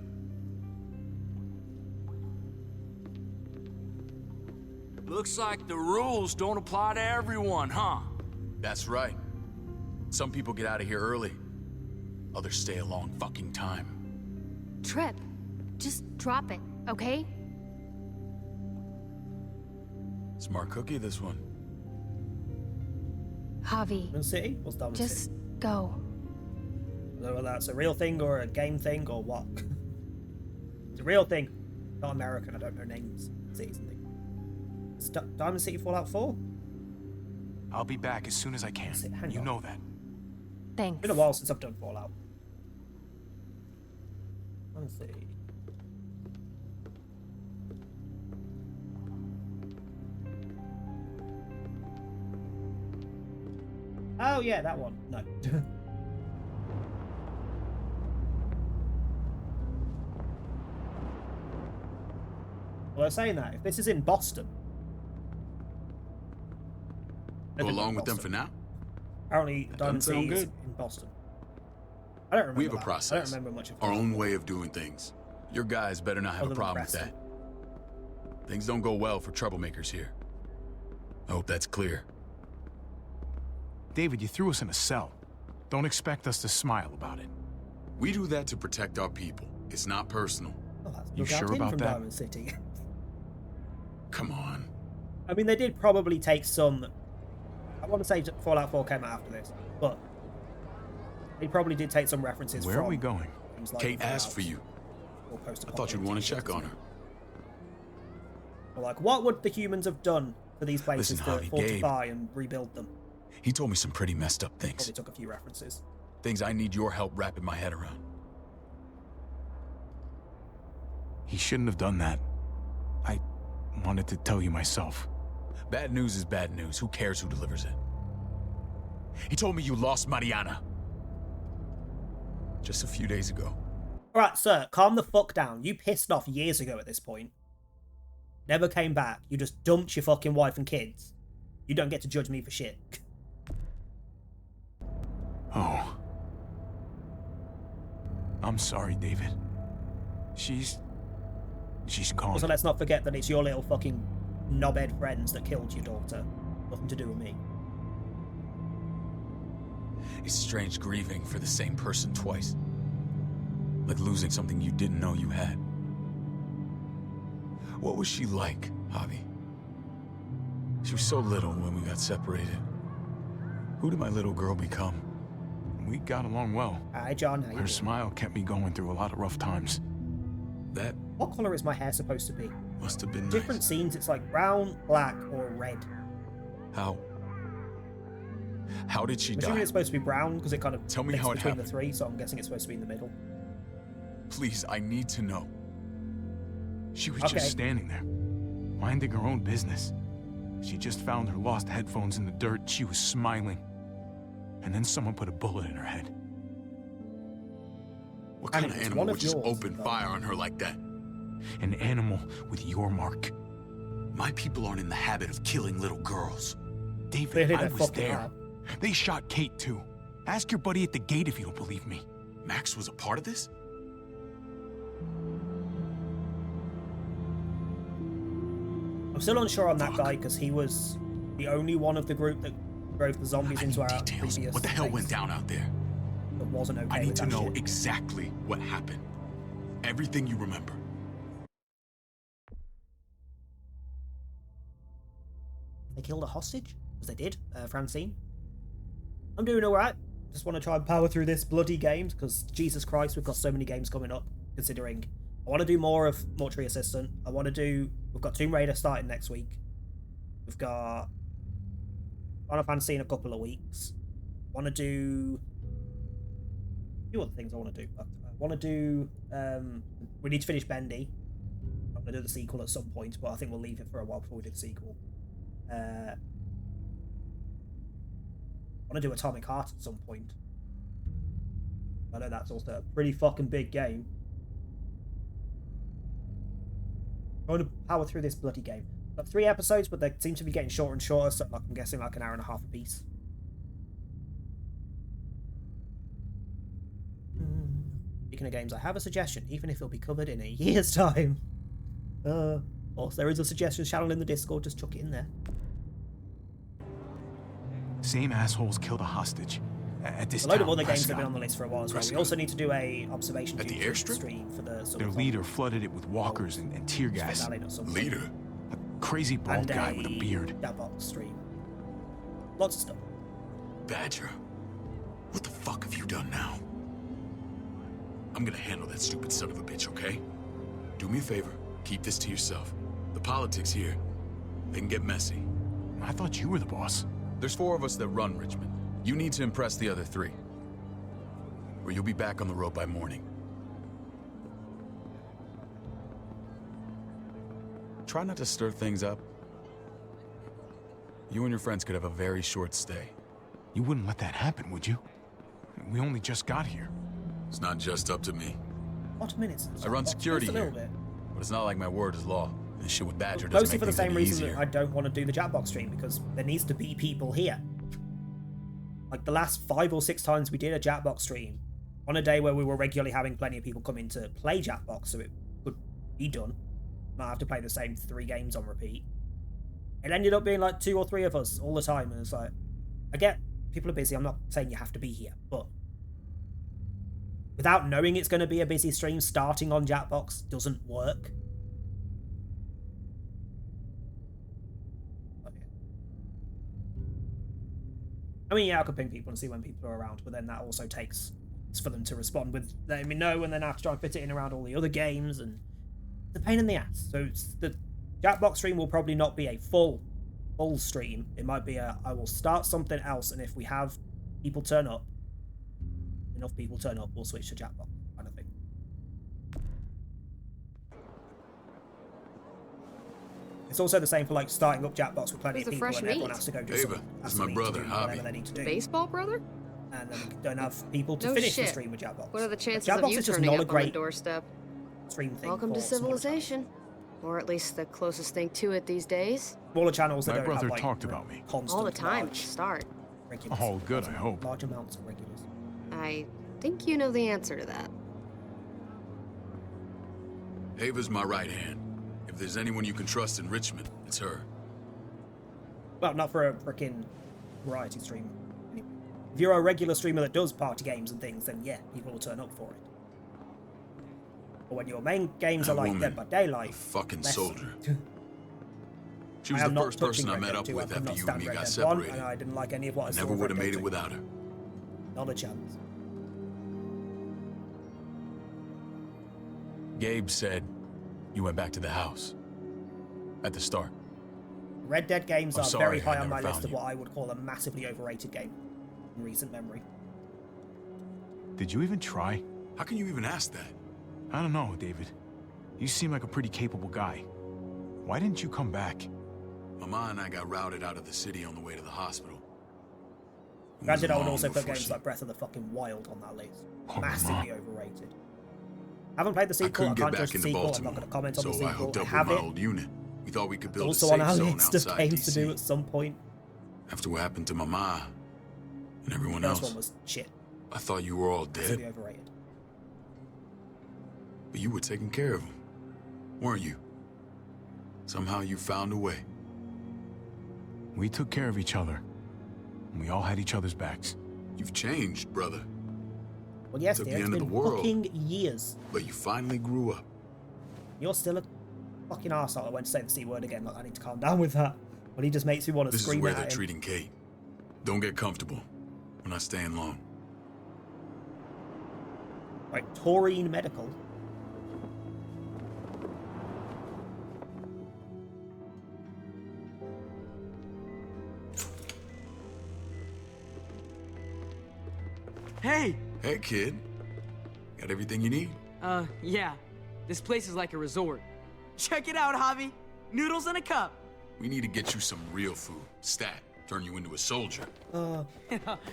Looks like the rules don't apply to everyone, huh? That's right. Some people get out of here early. Others stay a long fucking time. Trip, just drop it, okay? Smart cookie, this one. Javi, Diamond City? What's Diamond City? just go. I don't know whether that's a real thing or a game thing or what. It's a real thing. Not American, I don't know names. Cities and things. Is Diamond City Fallout 4? I'll be back as soon as I can. Hang You on. know that. Thanks. It's been a while since I've done Fallout. Diamond City. Oh yeah, that one. No. Well, I was saying that if this is in Boston, Go along with them for now? apparently Diamond doesn't sound City is good. in Boston. I don't remember. We have a that. I process. don't remember much of Our it. own way of doing things. Your guys better not have Other a than problem with Preston. that. Things don't go well for troublemakers here. I hope that's clear. David, you threw us in a cell. Don't expect us to smile about it. We do that to protect our people. It's not personal. Oh, that's You Look out sure in about from that? Diamond City. Come on. I mean, they did probably take some... I want to say Fallout 4 came out after this, but they probably did take some references Where from... are we going? things like Kate the asked for Fallouts you. or I thought you'd want to check on her. Or like, what would the humans have done for these places Listen, to Javi, fortify and rebuild them? He told me some pretty messed up things. Probably took a few references. Things I need your help wrapping my head around. He shouldn't have done that. I wanted to tell you myself. Bad news is bad news. Who cares who delivers it? He told me you lost Mariana. Just a few days ago. Alright, sir, calm the fuck down. You pissed off years ago at this point. Never came back. You just dumped your fucking wife and kids. You don't get to judge me for shit. Oh. I'm sorry, David. She's gone. Also, let's not forget that it's your little fucking knobhead friends that killed your daughter. Nothing to do with me. It's strange grieving for the same person twice. Like losing something you didn't know you had. What was she like, Javi? She was so little when we got separated. Who did my little girl become? We got along well. Hi, John. How you Her doing? smile kept me going through a lot of rough times. That What colour is my hair supposed to be? must have been Different nice. scenes, it's like brown, black, or red. How did she I'm assuming die? it's supposed to be brown because it kind of Tell me mixed how it between the happened. three, so I'm guessing it's supposed to be in the middle. Please, I need to know. She was Okay. just standing there, minding her own business. She just found her lost headphones in the dirt. She was smiling. And then someone put a bullet in her head. What And kind of it's animal one of would just yours, open though. fire on her like that? An animal with your mark. My people aren't in the habit of killing little girls. David, Clearly I they was fucking there. are. They shot Kate too. Ask your buddy at the gate if you don't believe me. Max was a part of this? I'm still unsure on that Fuck. guy because he was the only one of the group that drove the zombies I into need our details. previous What the hell base went down out there? that wasn't okay I need with to that know shit. exactly what happened. Everything you remember. They killed a hostage? Because they did, Francine. I'm doing alright. Just want to try and power through this bloody games because Jesus Christ, we've got so many games coming up. Considering I want to do more of Mortuary Assistant. We've got Tomb Raider starting next week. We've got Final Fantasy in a couple of weeks. Want to do a few other things I want to do. I want to do. We need to finish Bendy. I'm gonna do the sequel at some point, but I think we'll leave it for a while before we do the sequel. I want to do Atomic Heart at some point. I know that's also a pretty fucking big game. I want to power through this bloody game. Got 3 episodes, but they seem to be getting shorter and shorter, so I'm guessing like an hour and a half a piece. Speaking of games, I have a suggestion, even if it'll be covered in a year's time. Also, there is a suggestions channel in the Discord, just chuck it in there. Same assholes killed a hostage at this A load town, of other games have Prescott. been on the list for a while as well. We Prescott. also need to do a observation At the duty airstrip? stream for the Their leader flooded it with walkers and tear gas. Leader? A crazy bald and guy with a beard. That box stream. Lots of stuff. Badger? What the fuck have you done now? I'm gonna handle that stupid son of a bitch, okay? Do me a favor, keep this to yourself. The politics here, they can get messy. I thought you were the boss. There's 4 of us that run Richmond. You need to impress the other 3. Or you'll be back on the road by morning. Try not to stir things up. You and your friends could have a very short stay. You wouldn't let that happen, would you? We only just got here. It's not just up to me. What minutes? I run security Just a here, little bit. but it's not like my word is law. This shit with Badger doesn't Mostly make for the things same any reason easier. that I don't want to do the Jackbox stream, because there needs to be people here. Like the last 5 or 6 times we did a Jackbox stream, on a day where we were regularly having plenty of people come in to play Jackbox, so it could be done. Not have to play the same 3 games on repeat. It ended up being like 2 or 3 of us all the time, and it's like, I get people are busy, I'm not saying you have to be here, but without knowing it's going to be a busy stream, starting on Jackbox doesn't work. I mean, yeah, I could ping people and see when people are around, but then that also takes for them to respond with letting me know, and then I have to try and fit it in around all the other games, and it's a pain in the ass. So the Jackbox stream will probably not be a full stream. It might be I will start something else, and if we have people turn up, enough people turn up, we'll switch to Jackbox kind of thing. It's also the same for like starting up Jackbox with plenty of people, and everyone has to go do something. That's my brother, whatever they need to do. Baseball brother? And then we don't have people to finish the stream with Jackbox. What are the chances Jackbox of you is just turning not a up great on the doorstep? Stream thing. Welcome to civilization, or at least the closest thing to it these days. Smaller channels that My don't brother have, like, talked about me. All the time at the start. Regulars. Oh, good, I hope. Large amounts of regulars. I think you know the answer to that. Ava's my right hand. If there's anyone you can trust in Richmond, it's her. Well, not for a freaking variety stream. Anyway, if you're a regular streamer that does party games and things, then yeah, people will turn up for it. But when your main games are like Dead by Daylight, a fucking less soldier. so. She was the first person I met up with after you and me got separated. And I didn't like any of what I saw. Never would have made it without her. Not a chance. Gabe said you went back to the house. At the start. Red Dead games I'm are sorry very high I on my never list found of you. what I would call a massively overrated game in recent memory. Did you even try? How can you even ask that? I don't know, David. You seem like a pretty capable guy. Why didn't you come back? Mama and I got routed out of the city on the way to the hospital. It Granted, I would wasn't also long put before games she- like Breath of the fucking Wild on that list. Oh, Massively overrated. Haven't played the I sequel. I couldn't can't get judge back the into sequel. I'm Baltimore, not going to comment on the so sequel. I hooked I up with have my it. old unit. We thought we could It's build a also safe on our zone list of outside games to DC. do at some point. After what happened to Mama and everyone The first else, one was shit. I thought you were all Massively dead, overrated. but you were taking care of them, weren't you? Somehow you found a way. We took care of each other. And we all had each other's backs. You've changed, brother, Well, yes, Took dear, the it's end of been the world. fucking years. but you finally grew up. You're still a fucking arsehole. I went to say the C word again. Look, I need to calm down with that. But he just makes me want to This is scream where at they're him. treating Kate. Don't get comfortable. We're not staying long. Right, Taurine Medical. Hey! Hey, kid. Got everything you need? Yeah. This place is like a resort. Check it out, Javi. Noodles in a cup. We need to get you some real food. Stat. Turn you into a soldier. The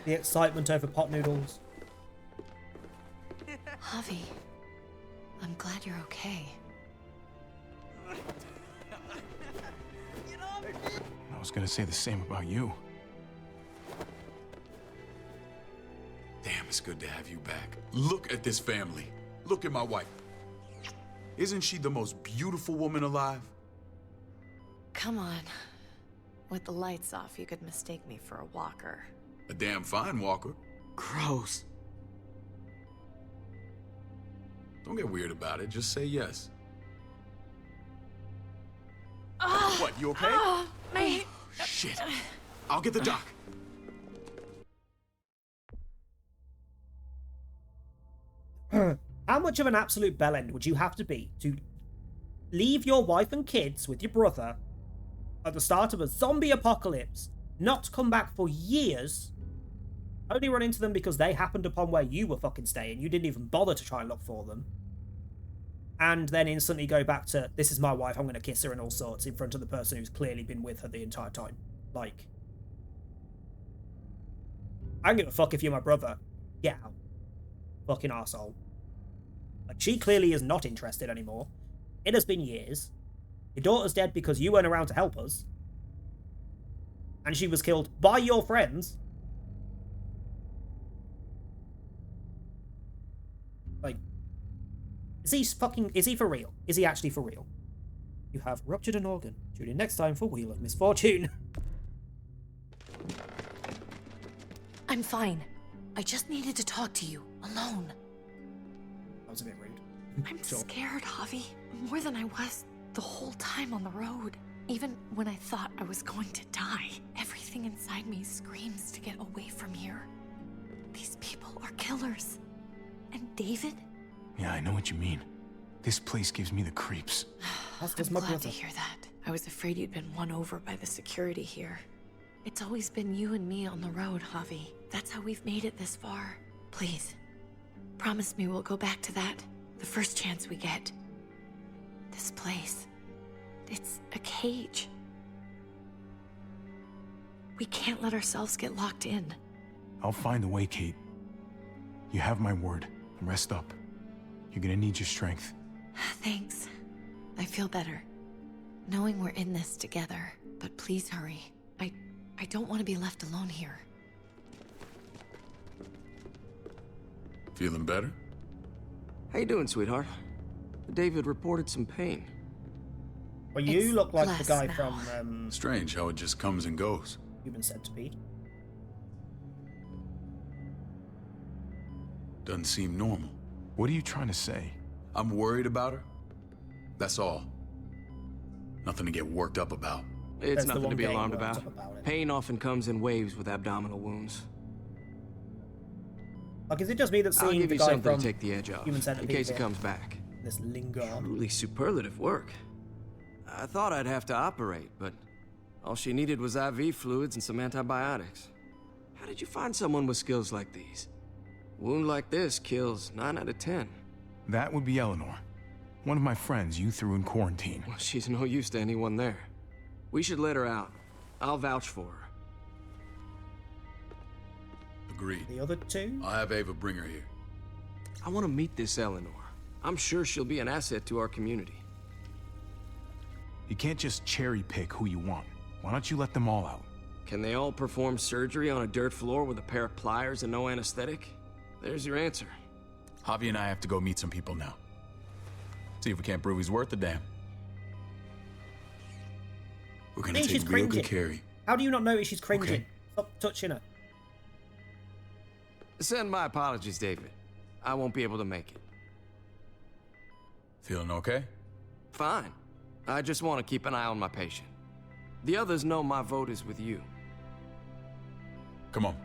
excitement over pot noodles. Javi, I'm glad you're okay. I was gonna say the same about you. Damn, it's good to have you back. Look at this family. Look at my wife. Isn't she the most beautiful woman alive? Come on. With the lights off, you could mistake me for a walker. A damn fine walker. Gross. Don't get weird about it. Just say yes. What, you okay? My... Shit. I'll get the doc. How much of an absolute bellend would you have to be to leave your wife and kids with your brother at the start of a zombie apocalypse, not come back for years, only run into them because they happened upon where you were fucking staying, you didn't even bother to try and look for them, and then instantly go back to, this is my wife, I'm going to kiss her and all sorts in front of the person who's clearly been with her the entire time. Like, I don't give a fuck if you're my brother. Get out. Fucking arsehole. Like, she clearly is not interested anymore. It has been years. Your daughter's dead because you weren't around to help us. And she was killed by your friends. Like, is he for real? Is he actually for real? You have ruptured an organ. Tune in next time for Wheel of Misfortune. I'm fine. I just needed to talk to you, alone. That was a bit rude. I'm Sure. scared, Javi. More than I was the whole time on the road. Even when I thought I was going to die, everything inside me screams to get away from here. These people are killers. And David? Yeah, I know what you mean. This place gives me the creeps. That's just I'm my glad to brother. hear that. I was afraid you'd been won over by the security here. It's always been you and me on the road, Javi. That's how we've made it this far. Please, promise me we'll go back to that the first chance we get. This place, it's a cage. We can't let ourselves get locked in. I'll find a way, Kate. You have my word. Rest up. You're gonna need your strength. Thanks. I feel better. Knowing we're in this together. But please hurry. I don't want to be left alone here. Feeling better? How you doing, sweetheart? David reported some pain. Well, you It's look like the less guy now. from Strange how it just comes and goes. Human Centipede. Doesn't seem normal. What are you trying to say? I'm worried about her. That's all. Nothing to get worked up about. It's That's the nothing to one be getting alarmed worked about. up about it. Pain often comes in waves with abdominal wounds. Like, is it just me that's I'll seeing give the you guy something from to take the edge off, Human in Centipede case it here? comes back. This Lingard? Truly superlative work. I thought I'd have to operate, but all she needed was IV fluids and some antibiotics. How did you find someone with skills like these? A wound like this kills 9 out of 10. That would be Eleanor. One of my friends you threw in quarantine. Well, she's no use to anyone there. We should let her out. I'll vouch for her. Agreed. The other two? I'll have Ava bring her here. I want to meet this Eleanor. I'm sure she'll be an asset to our community. You can't just cherry pick who you want. Why don't you let them all out? Can they all perform surgery on a dirt floor with a pair of pliers and no anesthetic? There's your answer. Javi and I have to go meet some people now. See if we can't prove he's worth the damn. We're gonna Hey, she's take real good cringing. care of you. How do you not notice she's cringing? Okay. Stop touching her. Send my apologies, David. I won't be able to make it. Feeling okay? Fine. I just want to keep an eye on my patient. The others know my vote is with you. Come on.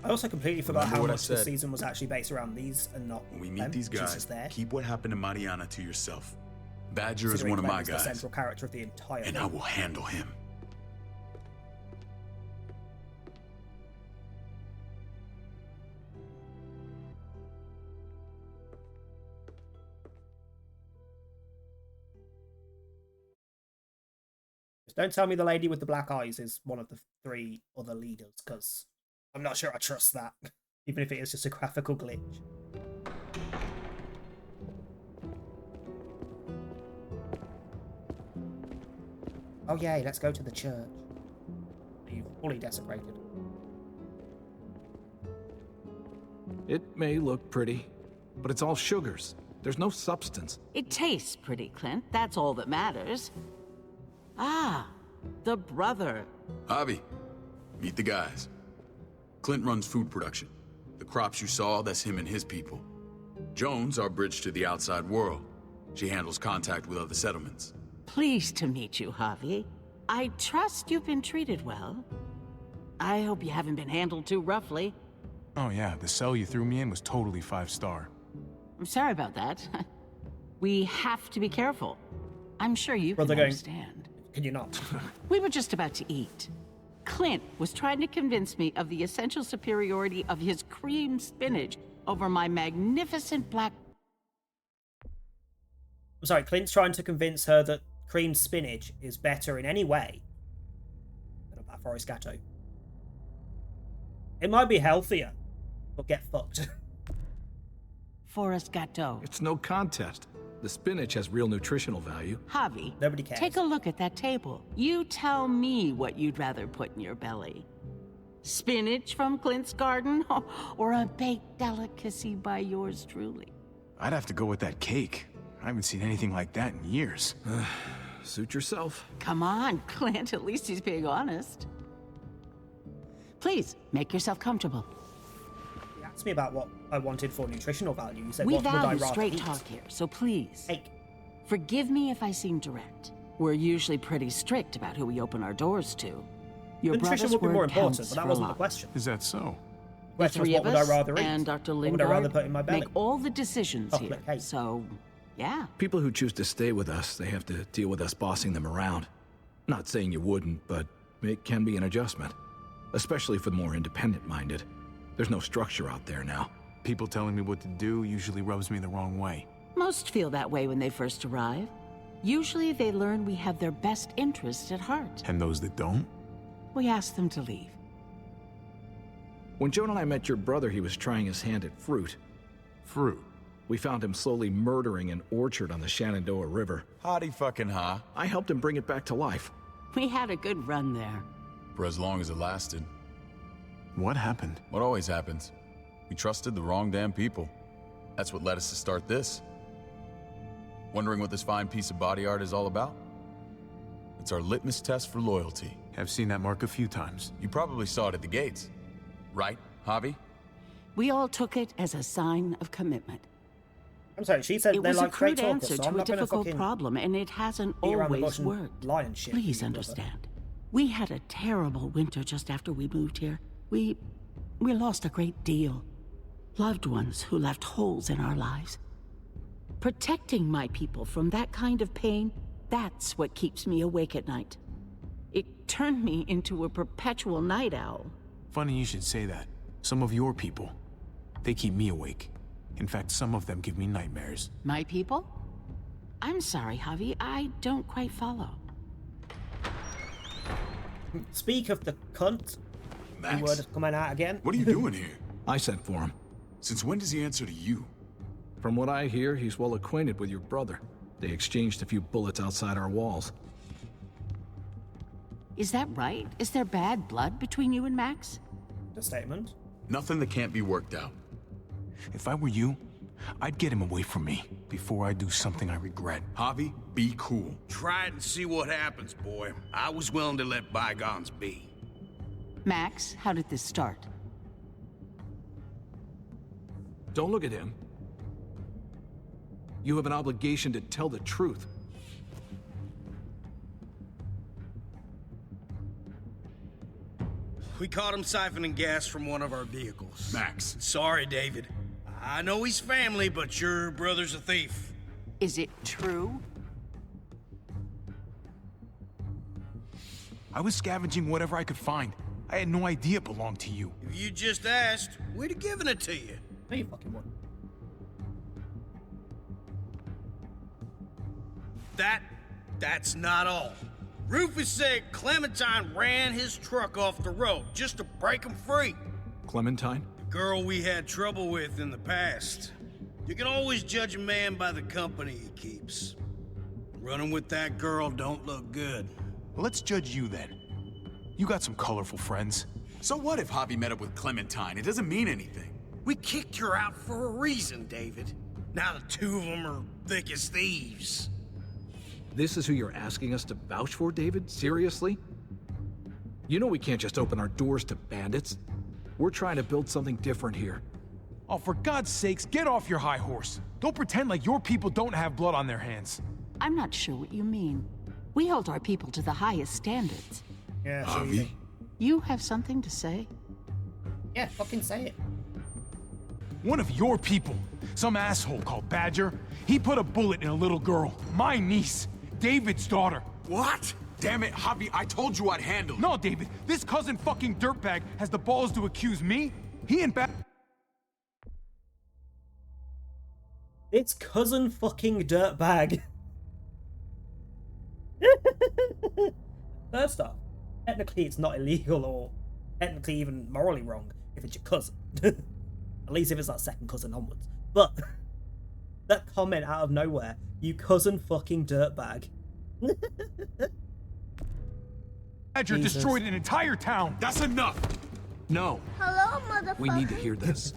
I also completely forgot Remember how what I much the said. season was actually based around these and not When we meet them. these She's guys, just there. keep what happened to Mariana to yourself. Badger is Considering one of Glenn my is the guys, central character of the entire and thing. I will handle him. Don't tell me the lady with the black eyes is one of the 3 other leaders, because I'm not sure I trust that, even if it is just a graphical glitch. Oh yay, let's go to the church. You've fully desecrated. It may look pretty, but it's all sugars. There's no substance. It tastes pretty, Clint. That's all that matters. Ah, the brother. Javi, meet the guys. Clint runs food production. The crops you saw, that's him and his people. Jones, our bridge to the outside world. She handles contact with other settlements. Pleased to meet you, Javi. I trust you've been treated well. I hope you haven't been handled too roughly. Oh yeah, the cell you threw me in was totally 5-star. I'm sorry about that. We have to be careful. I'm sure you can Brother going, understand. Can you not? We were just about to eat. Clint was trying to convince me of the essential superiority of his cream spinach over my magnificent black... I'm sorry, Clint's trying to convince her that creamed spinach is better in any way than a Black Forest Gatto. It might be healthier, but get fucked. Forest Gâteau. It's no contest. The spinach has real nutritional value. Javi, Nobody cares. take a look at that table. You tell me what you'd rather put in your belly. Spinach from Clint's garden, or a baked delicacy by yours truly? I'd have to go with that cake. I haven't seen anything like that in years. Suit yourself. Come on, Clint, at least he's being honest. Please, make yourself comfortable. asked me about what I wanted for nutritional value. You said, We what would I value rather straight eat? talk here, so please. Hey. Forgive me if I seem direct. We're usually pretty strict about who we open our doors to. Your Nutrition brother's would be word more important, counts but that for a wasn't the lot. question. Is that so? The question was, what would I rather eat? And Dr. What would I rather Lingard put in my belly? make all the decisions here. Chocolate cake. So, yeah. People who choose to stay with us, they have to deal with us bossing them around. Not saying you wouldn't, but it can be an adjustment. Especially for the more independent-minded. There's no structure out there now. People telling me what to do usually rubs me the wrong way. Most feel that way when they first arrive. Usually they learn we have their best interests at heart. And those that don't? We ask them to leave. When Joan and I met your brother, he was trying his hand at fruit. Fruit? We found him slowly murdering an orchard on the Shenandoah River. Howdy fucking ha. I helped him bring it back to life. We had a good run there. For as long as it lasted. What happened? What always happens. We trusted the wrong damn people. That's what led us to start this. Wondering what this fine piece of body art is all about? It's our litmus test for loyalty. I've seen that mark a few times. You probably saw it at the gates. Right, Javi? We all took it as a sign of commitment. I'm sorry, she said It they're was a like straight crude talkers, answer so to I'm a not gonna difficult fucking problem, and it hasn't beat around the always bush and worked. lie and shit. Please to you, brother. understand. We had a terrible winter just after we moved here. We lost a great deal. Loved ones who left holes in our lives. Protecting my people from that kind of pain, that's what keeps me awake at night. It turned me into a perpetual night owl. Funny you should say that. Some of your people, they keep me awake. In fact, some of them give me nightmares. My people? I'm sorry, Javi, I don't quite follow. Speak of the cunt. Max? The word is coming out again. What are you doing here? I sent for him. Since when does he answer to you? From what I hear, he's well acquainted with your brother. They exchanged a few bullets outside our walls. Is that right? Is there bad blood between you and Max? The statement. Nothing that can't be worked out. If I were you, I'd get him away from me before I do something I regret. Javi, be cool. Try it and see what happens, boy. I was willing to let bygones be. Max, how did this start? Don't look at him. You have an obligation to tell the truth. We caught him siphoning gas from one of our vehicles. Max. Sorry, David. I know he's family, but your brother's a thief. Is it true? I was scavenging whatever I could find. I had no idea it belonged to you. If you just asked, we'd have given it to you. No, you fucking won't. That's not all. Rufus said Clementine ran his truck off the road just to break him free. Clementine? The girl we had trouble with in the past. You can always judge a man by the company he keeps. Running with that girl don't look good. Well, let's judge you then. You got some colorful friends. So what if Javi met up with Clementine? It doesn't mean anything. We kicked her out for a reason, David. Now the two of them are thick as thieves. This is who you're asking us to vouch for, David? Seriously? You know we can't just open our doors to bandits. We're trying to build something different here. Oh, for God's sakes, get off your high horse. Don't pretend like your people don't have blood on their hands. I'm not sure what you mean. We hold our people to the highest standards. Yeah, Javi? You have something to say? Yeah, fucking say it. One of your people, some asshole called Badger, he put a bullet in a little girl, my niece, David's daughter. What? Damn it, Javi, I told you I'd handle it. No, David, this cousin fucking dirtbag has the balls to accuse me? He and It's cousin fucking dirtbag. First off, technically it's not illegal or technically even morally wrong if it's your cousin. At least if it's that second cousin onwards. But that comment out of nowhere, you cousin fucking dirtbag. Badger destroyed an entire town. That's enough. No. Hello, motherfucker. We need to hear this.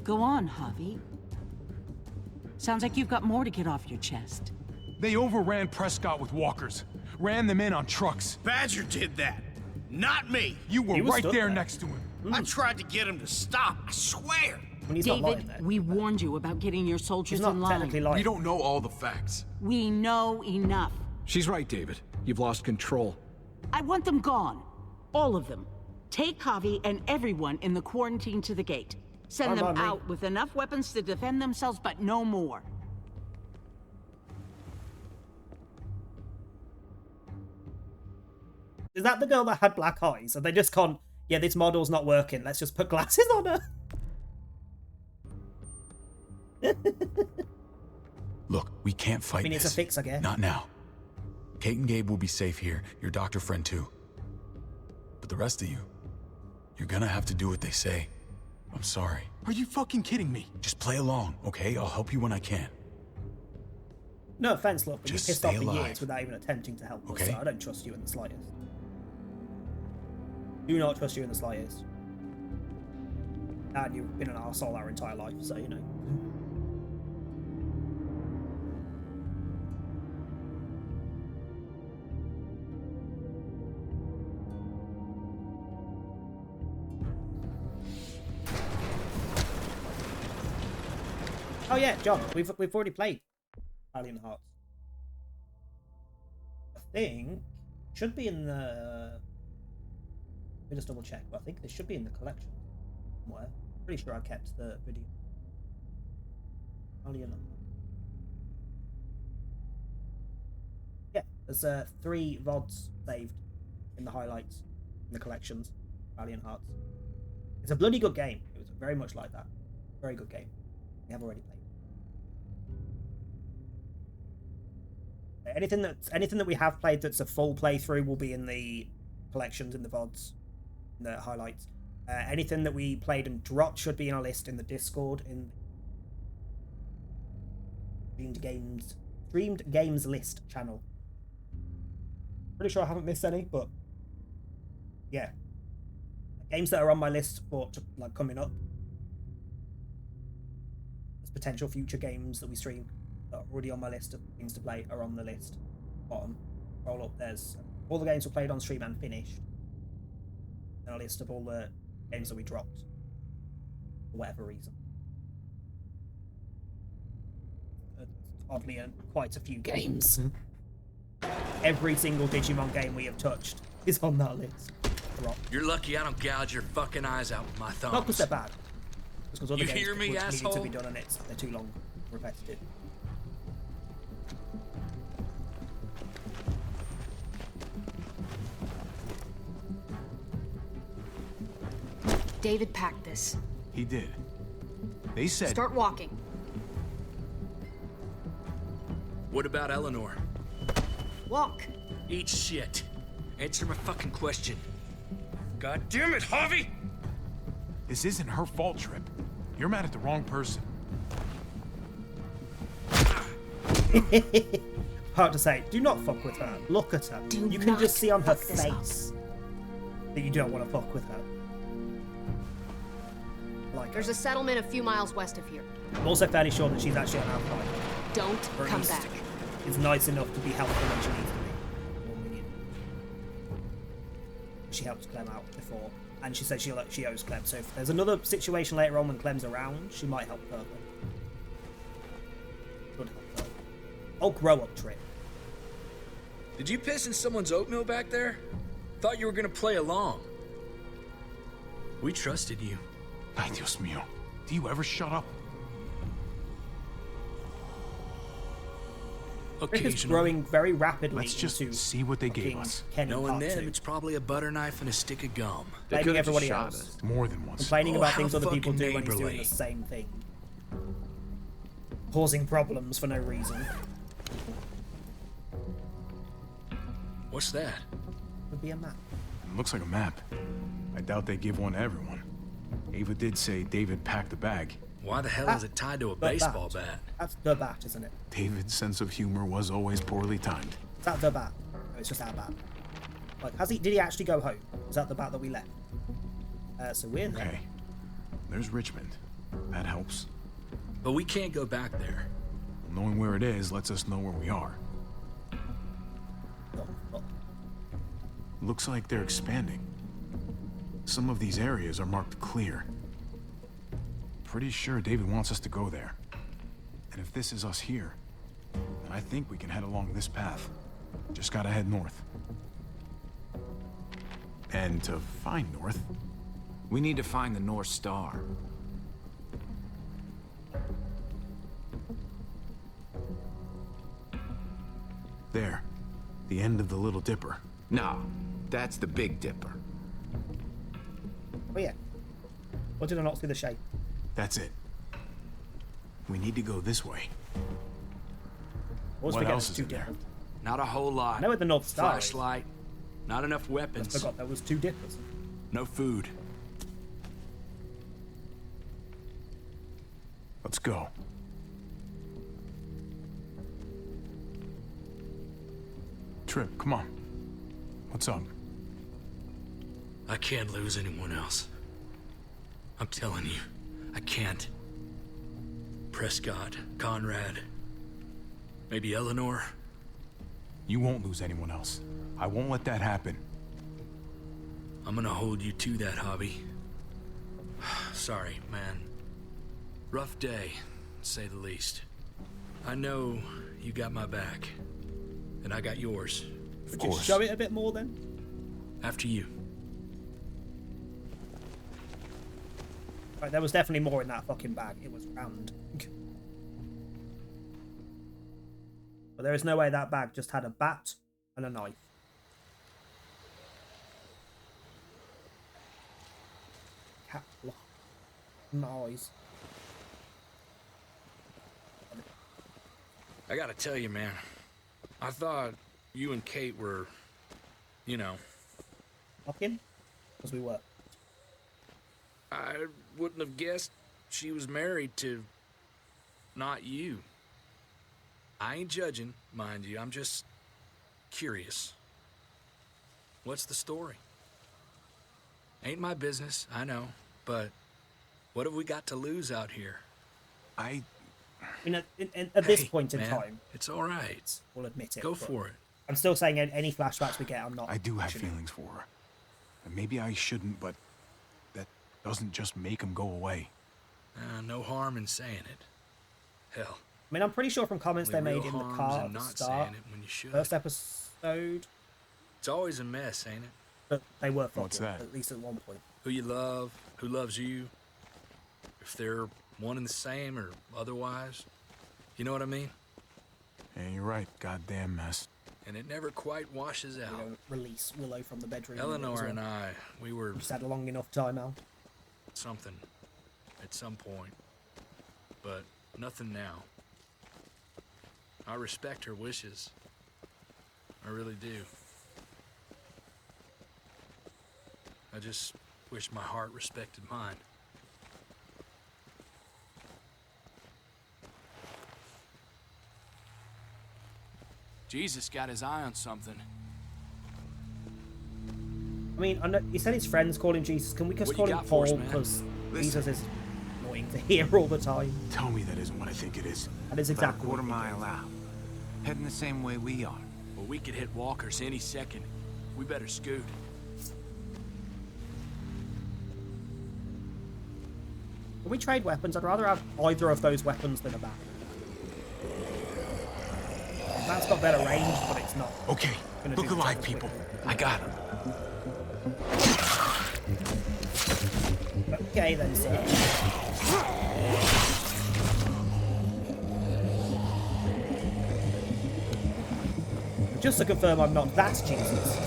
Go on, Javi. Sounds like you've got more to get off your chest. They overran Prescott with walkers. Ran them in on trucks. Badger did that. Not me. You were right there next to him. I tried to get him to stop, I swear. When he's not lying David, there. we warned you about getting your soldiers He's not in line. technically lying. We don't know all the facts. We know enough. She's right, David. You've lost control. I want them gone. All of them. Take Javi and everyone in the quarantine to the gate. Send them out with enough weapons to defend themselves, but no more. Is that the girl that had black eyes? And they just gone, yeah, this model's not working. Let's just put glasses on her. Look, we can't fight I mean, this. it's a fix, I guess. Not now. Kate and Gabe will be safe here. Your doctor friend, too. But the rest of you, you're gonna have to do what they say. I'm sorry. Are you fucking kidding me? Just play along, okay? I'll help you when I can. No offense, look, but you Just pissed off stay for alive. years without even attempting to help us, Okay. so I don't trust you in the slightest. Do not trust you in the slightest. And you've been an arsehole our entire life, so you know. Oh yeah, John, we've already played Valiant Hearts. I think should be in the. Let me just double check, but I think this should be in the collection somewhere. Pretty sure I kept the video. Valiant. Yeah, there's 3 VODs saved in the highlights in the collections. Valiant Hearts. It's a bloody good game. It was very much like that. Very good game. We have already played. Anything that we have played that's a full playthrough will be in the collections, in the VODs, in the highlights. Anything that we played and dropped should be in our list in the Discord, in streamed games list channel. Pretty sure I haven't missed any, but yeah, games that are on my list for like coming up as potential future games that we stream that are already on my list of things to play are on the list. Bottom, roll up, there's all the games we played on stream and finished, and a list of all the games that we dropped for whatever reason. Oddly, quite a few games. Every single Digimon game we have touched is on that list. You're lucky I don't gouge your fucking eyes out with my thumbs. Not because they're bad. It's because other You games hear me, needed asshole? to be done and they're too long, repetitive. David packed this. He did. They said... Start walking. What about Eleanor? Walk. Eat shit. Answer my fucking question. God damn it, Javi! This isn't her fault, Trip. You're mad at the wrong person. Hard to say. Do not fuck with her. Look at her. You can just see on her face that you don't want to fuck with her. Like There's a settlement a few miles west of here. I'm also fairly sure that she's actually an ally. Don't Or at come least back. is nice enough to be helpful when she needs to be. Or minion. She helped Clem out before, and she said she owes Clem. So if there's another situation later on when Clem's around, she might help her. Could help her. Oh, grow up, Trip. Did you piss in someone's oatmeal back there? Thought you were gonna play along. We trusted you. Ay, Dios mío. Do you ever shut up? Rick is growing very rapidly. Let's just into see what they gave fucking us. Kenny Knowing Part them, 2. it's probably a butter knife and a stick of gum. Blaming everybody else. More than once. Complaining Oh, about how things other people fucking do when he's doing neighborly. the same thing. Causing problems for no reason. What's that? Would be a map. It looks like a map. I doubt they give one to everyone. Ava did say David packed the bag. Why the hell is it tied to a The baseball bat? That's the bat, isn't it? David's sense of humor was always poorly timed. Is that the bat? No, it's just our bat. Like, did he actually go home? Is that the bat that we left? So we're there. Okay. There's Richmond. That helps. But we can't go back there. Knowing where it is lets us know where we are. Looks like they're expanding. Some of these areas are marked clear. Pretty sure David wants us to go there. And if this is us here, then I think we can head along this path. Just gotta head north. And to find north... We need to find the North Star. There. The end of the Little Dipper. No, that's the Big Dipper. Oh yeah. What did I not see the shape? That's it. We need to go this way. Always What forget else it's is two in there? dippers. Not a whole lot. I know where the North Star is. Flashlight. Not enough I weapons. forgot there was 2 dippers. No food. Let's go. Trip, come on. What's up? I can't lose anyone else. I'm telling you, I can't. Prescott, Conrad, maybe Eleanor. You won't lose anyone else. I won't let that happen. I'm gonna hold you to that, Hobby. Sorry, man. Rough day, to say the least. I know you got my back, and I got yours. Would you show it a bit more then? After you. Right, there was definitely more in that fucking bag. It was round. But there is no way that bag just had a bat and a knife. Cat block. Noise. I gotta tell you, man. I thought you and Kate were, you know... Fucking? Because we were. I wouldn't have guessed she was married to... not you. I ain't judging, mind you. I'm just... curious. What's the story? Ain't my business, I know. But what have we got to lose out here? I mean, at this Hey, point in man, time... it's all right. We'll admit it. Go but for it. I'm still saying any flashbacks we get, I'm not... I do have pushing it. feelings for her. And maybe I shouldn't, but that doesn't just make them go away. No harm in saying it. Hell. I mean, I'm pretty sure from comments they Only made real in the harm's car in at the not start, saying it when you should. first episode, It's always a mess, ain't it? that they were fucking, What's that? at least at one point. Who you love, who loves you, if they're one and the same or otherwise. You know what I mean? Yeah, you're right. Goddamn mess. And it never quite washes out. You know, release Willow from the bedroom. Eleanor and I, we were just had a long enough time out. something at some point, but nothing now. I respect her wishes. I really do. I just wish my heart respected mine. Jesus got his eye on something. I mean, I know, he said his friends call him Jesus. Can we just What call you him got for us, Paul? man? Because Listen. Jesus is annoying to hear all the time. Tell me that isn't what I think it is. That is About exactly a quarter what he mile out. Heading the same way we are. Well, we could hit walkers any second. We better scoot. Can we trade weapons? I'd rather have either of those weapons than a bat. That's got better range, but it's not. Okay, gonna look do the alive, job people. quickly. I got him. Okay then, sir. Just to confirm I'm not, that's Jesus.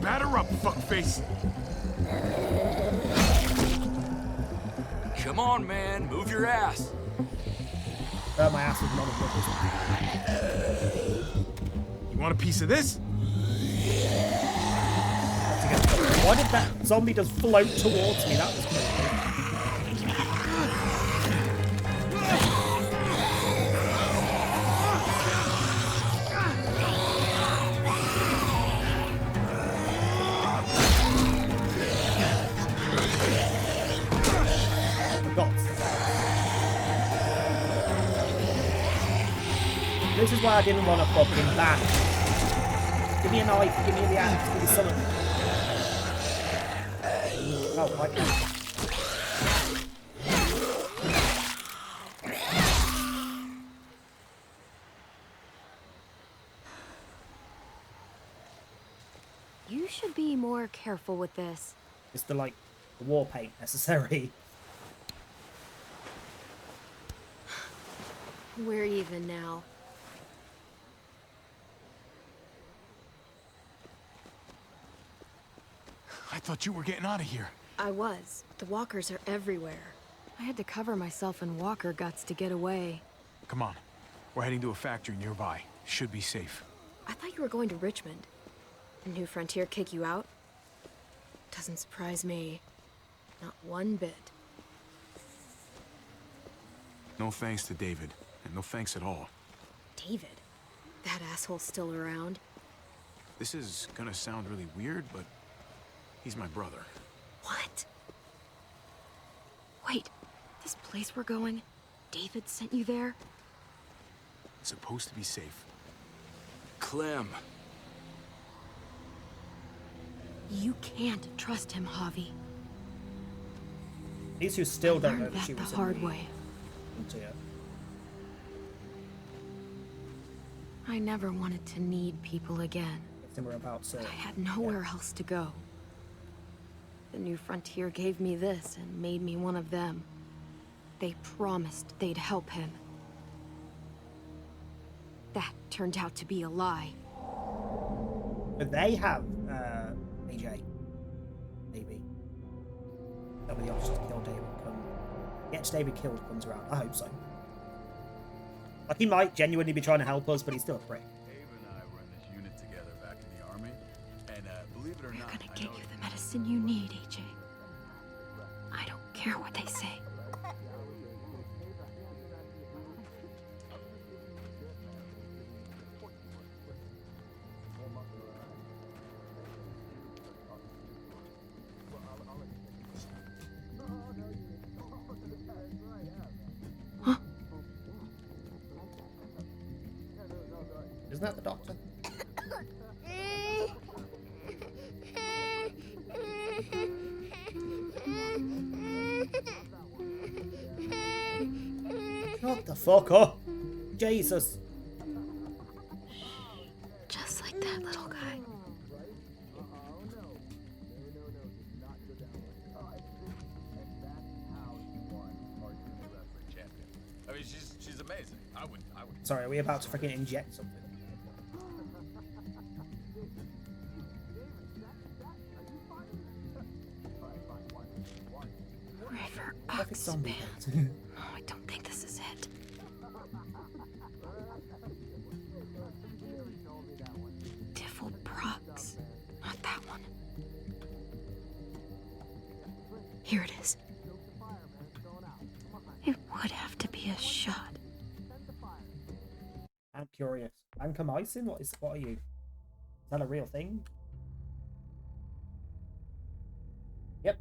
Batter up, fuckface. Come on, man. Move your ass. My ass is not a You want a piece of this? Why did that zombie just float towards me? That was cool. This is why I didn't want to fucking back. Give me a knife, give me the axe, give me something. Oh, I can't. You should be more careful with this. It's the, like, the war paint necessary. We're even now. I thought you were getting out of here. I was. The walkers are everywhere. I had to cover myself in walker guts to get away. Come on. We're heading to a factory nearby. Should be safe. I thought you were going to Richmond. Did New Frontier kick you out? Doesn't surprise me. Not one bit. No thanks to David, and no thanks at all. David? That asshole's still around? This is gonna sound really weird, but he's my brother. What? Wait, this place we're going, David sent you there? It's supposed to be safe. Clem. You can't trust him, Javi. These who still don't know Learned that she that was the hard way. Frontier. I never wanted to need people again. We're about to. I had nowhere else to go. The New Frontier gave me this and made me one of them. They promised they'd help him. That turned out to be a lie. But they have, AJ. Maybe. That would be the option to kill David. Gets David killed comes around. I hope so. Like, he might genuinely be trying to help us, but he's still a prick. Dave and I were in this unit together back in the army, and believe it or not, They're gonna get you the medicine you need, AJ. I don't care what they say. Isn't that the doctor? Shut the fuck up! Jesus! Just like that little guy. I mean, she's amazing. I would. Sorry, are we about to freaking inject something? River Perfect zombie. No, I don't think this is it. Diffel Prox. Not that one. Here it is. It would have to be a shot. I'm curious. Vancomycin? What are you? Is that a real thing? Yep.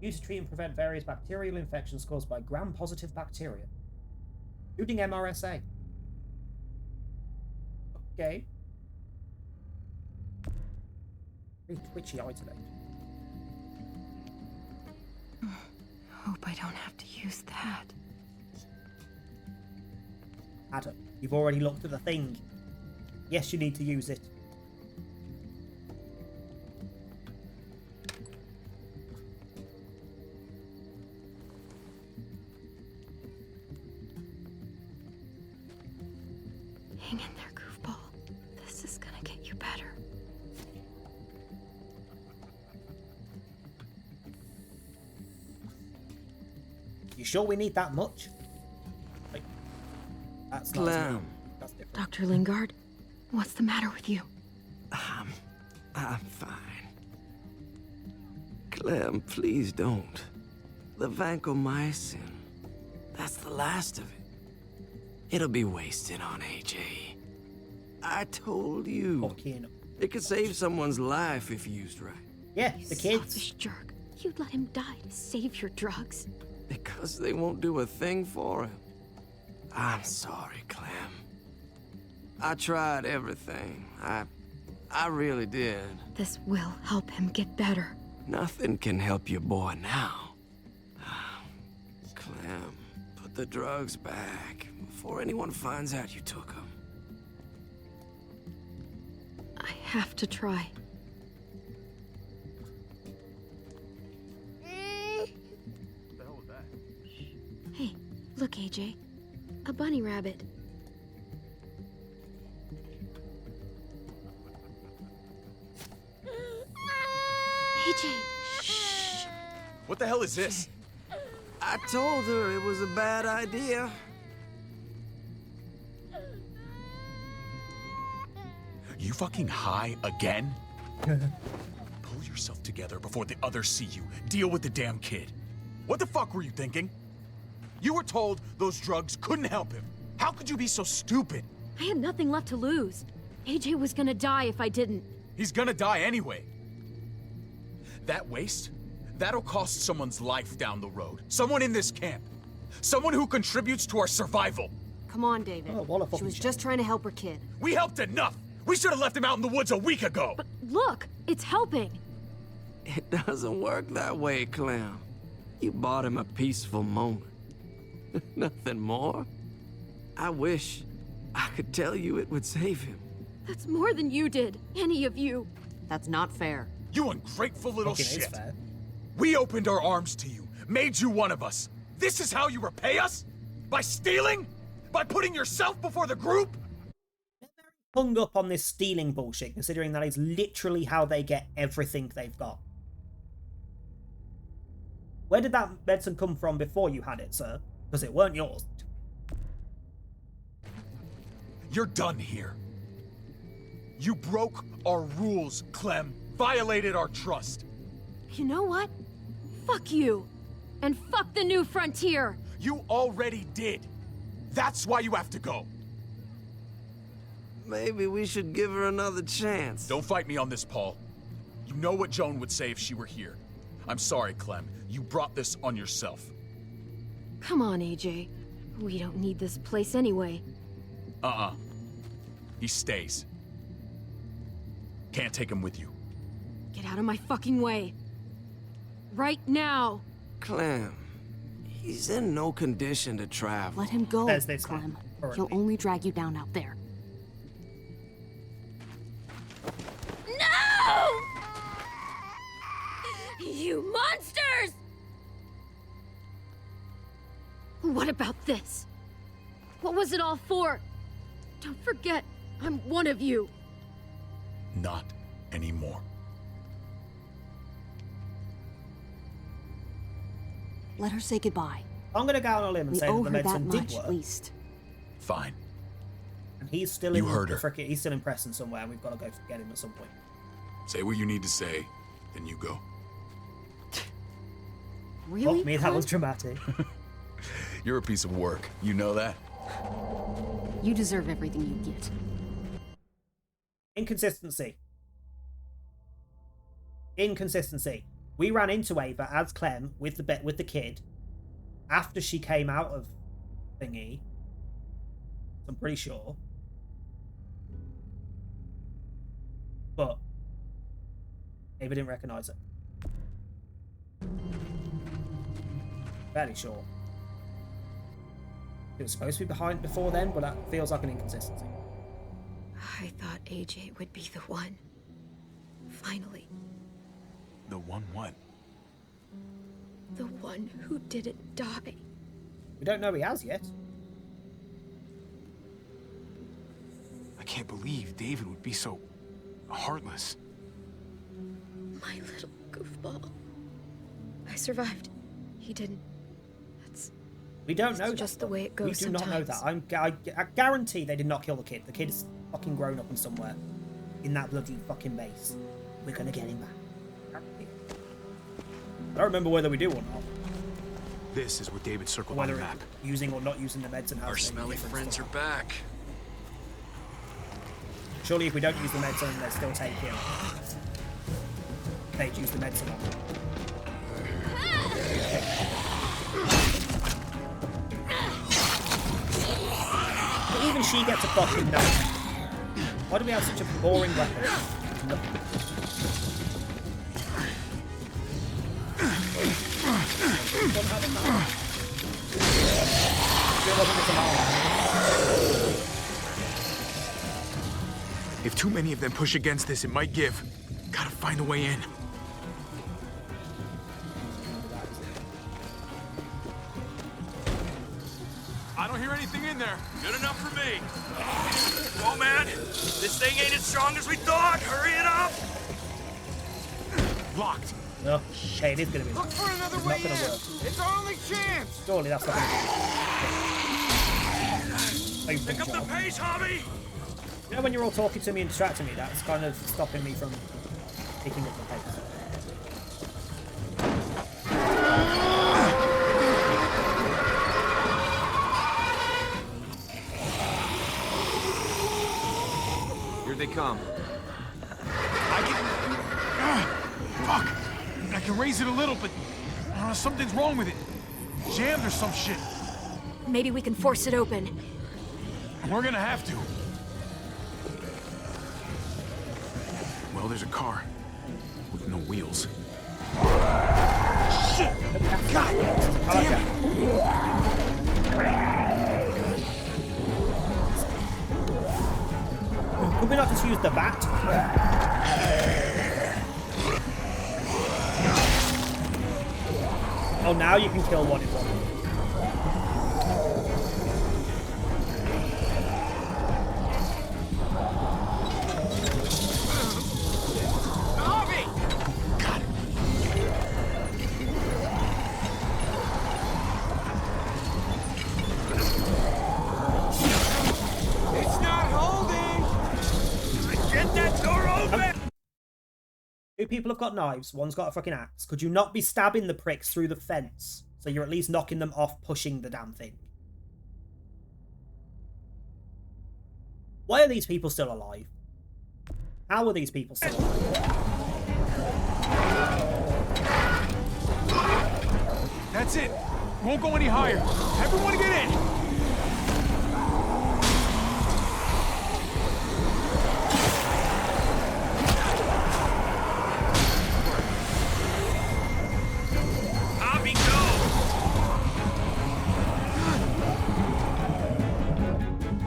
Used to treat and prevent various bacterial infections caused by gram-positive bacteria, including MRSA. Okay. Very twitchy eye today. Hope I don't have to use that. Adam, you've already looked at the thing. Yes, you need to use it. Hang in there, goofball. This is gonna get you better. You sure we need that much? Like, that's not as Clem. well. That's different. Dr. Lingard, what's the matter with you? I'm fine. Clem, please don't. The vancomycin. That's the last of it. It'll be wasted on AJ. I told you. Fucking. It could save someone's life if used right. Yeah, the kids. Selfish jerk. You'd let him die to save your drugs. Because they won't do a thing for him. I'm sorry, Clem. I tried everything. I really did. This will help him get better. Nothing can help your boy now. Clem, put the drugs back before anyone finds out you took them. I have to try. Hey, look, AJ. A bunny rabbit. AJ, shh. What the hell is this? I told her it was a bad idea. You fucking high again? Pull yourself together before the others see you. Deal with the damn kid. What the fuck were you thinking? You were told those drugs couldn't help him. How could you be so stupid? I had nothing left to lose. AJ was gonna die if I didn't. He's gonna die anyway. That waste, that'll cost someone's life down the road. Someone in this camp. Someone who contributes to our survival. Come on, David. She was just trying to help her kid. We helped enough. We should have left him out in the woods a week ago. But look, it's helping. It doesn't work that way, Clem. You bought him a peaceful moment. Nothing more. I wish I could tell you it would save him. That's more than you did, any of you. That's not fair. You ungrateful little Okay, it's shit. fair. We opened our arms to you, made you one of us. This is how you repay us? By stealing? By putting yourself before the group? Hung up on this stealing bullshit, considering that is literally how they get everything they've got. Where did that medicine come from before you had it, sir? Because it weren't yours. You're done here. You broke our rules, Clem. Violated our trust. You know what? Fuck you. And fuck the new frontier. You already did. That's why you have to go. Maybe we should give her another chance. Don't fight me on this, Paul. You know what Joan would say if she were here. I'm sorry, Clem. You brought this on yourself. Come on, AJ. We don't need this place anyway. He stays. Can't take him with you. Get out of my fucking way. Right now. Clem, he's in no condition to travel. Let him go, There's this Clem. currently. He'll only drag you down out there. No! You monsters! What about this? What was it all for? Don't forget, I'm one of you. Not anymore. Let her say goodbye. I'm gonna go on a limb and We say that owe the her that medicine did much, work. at least. Fine. And he's still You in heard the her. frickin', he's still in Preston somewhere, and we've got to go get him at some point. Say what you need to say, then you go. Really? Fuck me, that Clem? was dramatic. You're a piece of work. You know that? You deserve everything you get. Inconsistency. Inconsistency. We ran into Ava as Clem with the kid after she came out of thingy. I'm pretty sure. But Ava didn't recognize it. Fairly sure. It was supposed to be behind before then, but that feels like an inconsistency. I thought AJ would be the one. Finally. The one what? The one who didn't die. We don't know he has yet. I can't believe David would be so heartless. My little goofball. I survived. He didn't. We don't know. Just that, the way it goes We do not know sometimes. that. I guarantee they did not kill the kid. The kid is fucking grown up and somewhere in that bloody fucking base. We're gonna get him back. I don't remember whether we do or not. This is what David circled Or on the whether map. using or not using the medicine has Our any smelly difference friends to are it. back. Surely if we don't use the medicine, they still take him. They'd use the medicine on him. even she gets a fucking knife. Why do we have such a boring weapon? Nothing. Don't have a knife. If too many of them push against this, it might give. Gotta find a way in. I don't hear anything in there. Good enough for me. Oh man, this thing ain't as strong as we thought. Hurry it up. Locked. No, okay, it is gonna be. Look for another It's way not gonna in. work. It's our only chance. Surely that's not gonna be. Pick up the pace, Hobby. You know when you're all talking to me and distracting me, that's kind of stopping me from picking up the pace. Here they come. Fuck! I can raise it a little, but something's wrong with it. Jammed or some shit. Maybe we can force it open. We're gonna have to. Well, there's a car with no wheels. Shit! God damn it! Could we not just use the bat? Oh, now you can kill one in one. It's not holding. Get that door open. Two people have got knives, one's got a fucking axe. Could you not be stabbing the pricks through the fence? So you're at least knocking them off pushing the damn thing. Why are these people still alive? How are these people still alive? That's it. Won't go any higher. Everyone get in.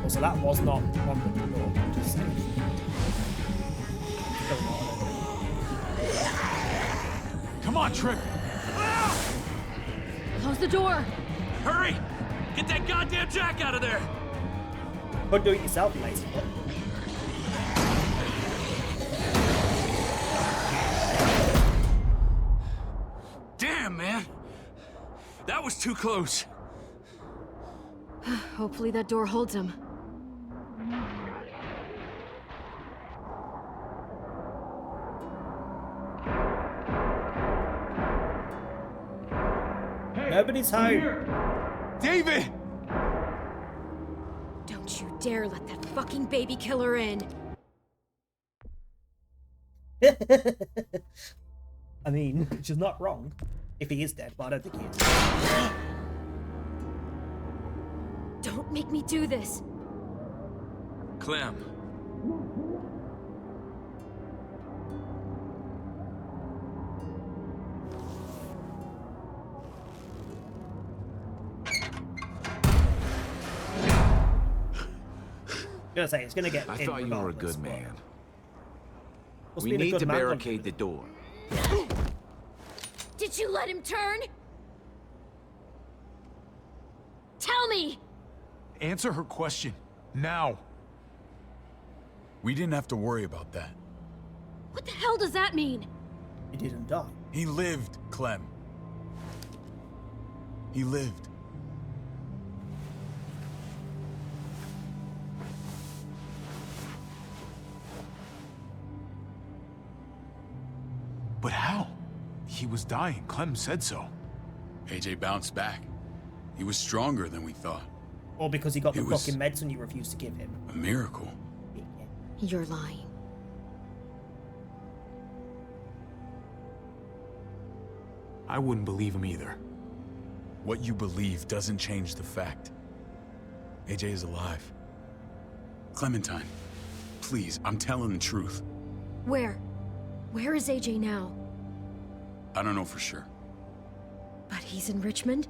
So that was not on the door, just saying. Come on, Trip. Close the door. Hurry! Get that goddamn jack out of there. Could do it yourself, mate. Damn, man. That was too close. Hopefully that door holds him. Nobody's home. David! Don't you dare let that fucking baby killer in. I mean, she's not wrong. If he is dead, but I don't think he is. Don't make me do this. Clem. Gonna say it's gonna get. I in thought you were a regardless, good but- man. Must We be a need good to man, barricade the door. Did you let him turn? Tell me! Answer her question. Now. We didn't have to worry about that. What the hell does that mean? He didn't die. He lived, Clem. He lived. But how? He was dying. Clem said so. AJ bounced back. He was stronger than we thought. Or because he got the It was- fucking medicine you refused to give him. A miracle. You're lying. I wouldn't believe him either. What you believe doesn't change the fact. AJ is alive. Clementine, please, I'm telling the truth. Where? Where is AJ now? I don't know for sure. But he's in Richmond?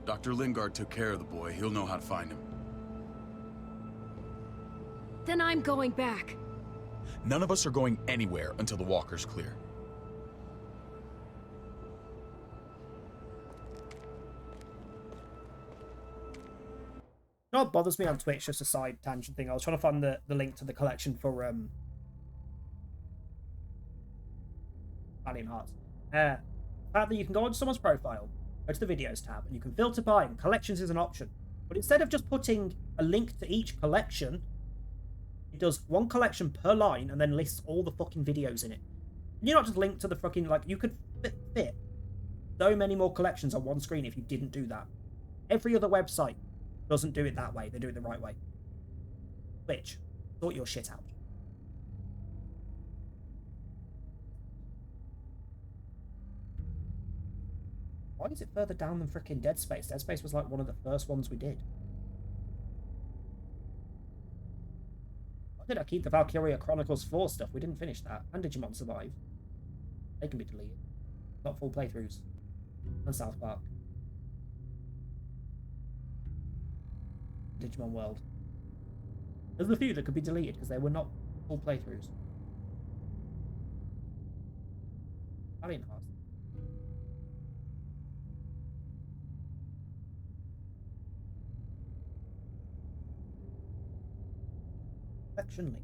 Dr. Lingard took care of the boy. He'll know how to find him. Then I'm going back. None of us are going anywhere until the walker's clear. You know what bothers me on Twitch, just a side tangent thing. I was trying to find the link to the collection for Valiant Hearts. The fact that you can go onto someone's profile, go to the videos tab, and you can filter by, and collections is an option. But instead of just putting a link to each collection, it does one collection per line and then lists all the fucking videos in it. And you're not just linked to the fucking, like, you could fit so many more collections on one screen if you didn't do that. Every other website doesn't do it that way. They do it the right way. Twitch, sort your shit out. Why is it further down than frickin' Dead Space? Dead Space was like one of the first ones we did. Why did I keep the Valkyria Chronicles 4 stuff? We didn't finish that. And Digimon Survive. They can be deleted. Not full playthroughs. And South Park. Digimon World. There's a few that could be deleted because they were not full playthroughs. Valiant Hearts. Collection link.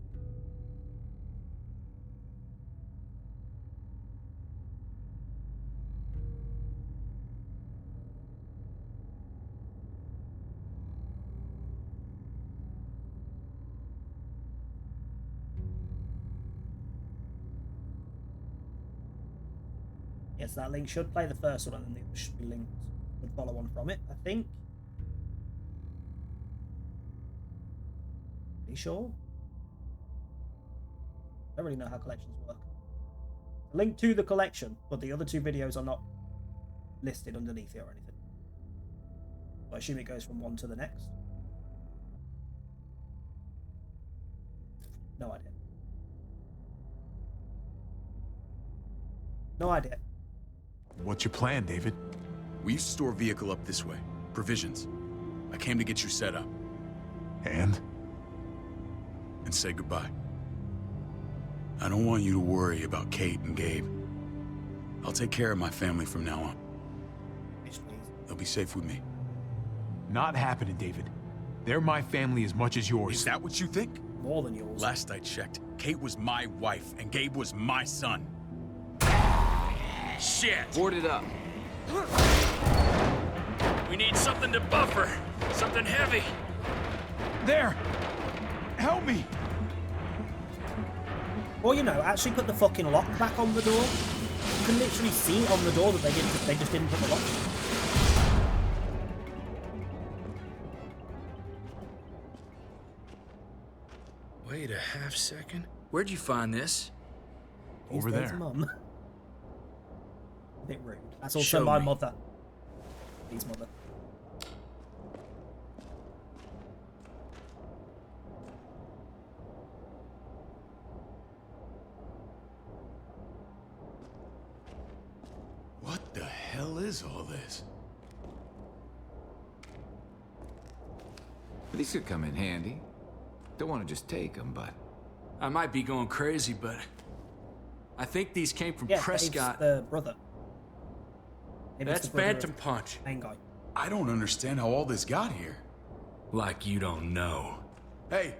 Yes, that link should play the first one, and then the other should be linked. Would follow on from it, I think. Are you sure? I don't really know how collections work. A link to the collection, but the other two videos are not listed underneath it or anything. I assume it goes from one to the next. No idea. No idea. What's your plan, David? We used to store a vehicle up this way. Provisions. I came to get you set up. And say goodbye. I don't want you to worry about Kate and Gabe. I'll take care of my family from now on. They'll be safe with me. Not happening, David. They're my family as much as yours. Is that what you think? More than yours. Last I checked, Kate was my wife and Gabe was my son. Shit! Board it up. We need something to buffer. Something heavy. There! Help me! Or, you know, actually put the fucking lock back on the door. You can literally see on the door that they just didn't put the lock. Wait a half second. Where'd you find this? Over there. Mum. A bit rude. That's also Show my me. mother. His mother. What the hell is all this? These could come in handy. Don't want to just take them, but... I might be going crazy, but... I think these came from Yeah, Prescott. Dave's the brother. Dave's That's the brother Phantom of Punch. Main guy. I don't understand how all this got here. Like you don't know. Hey,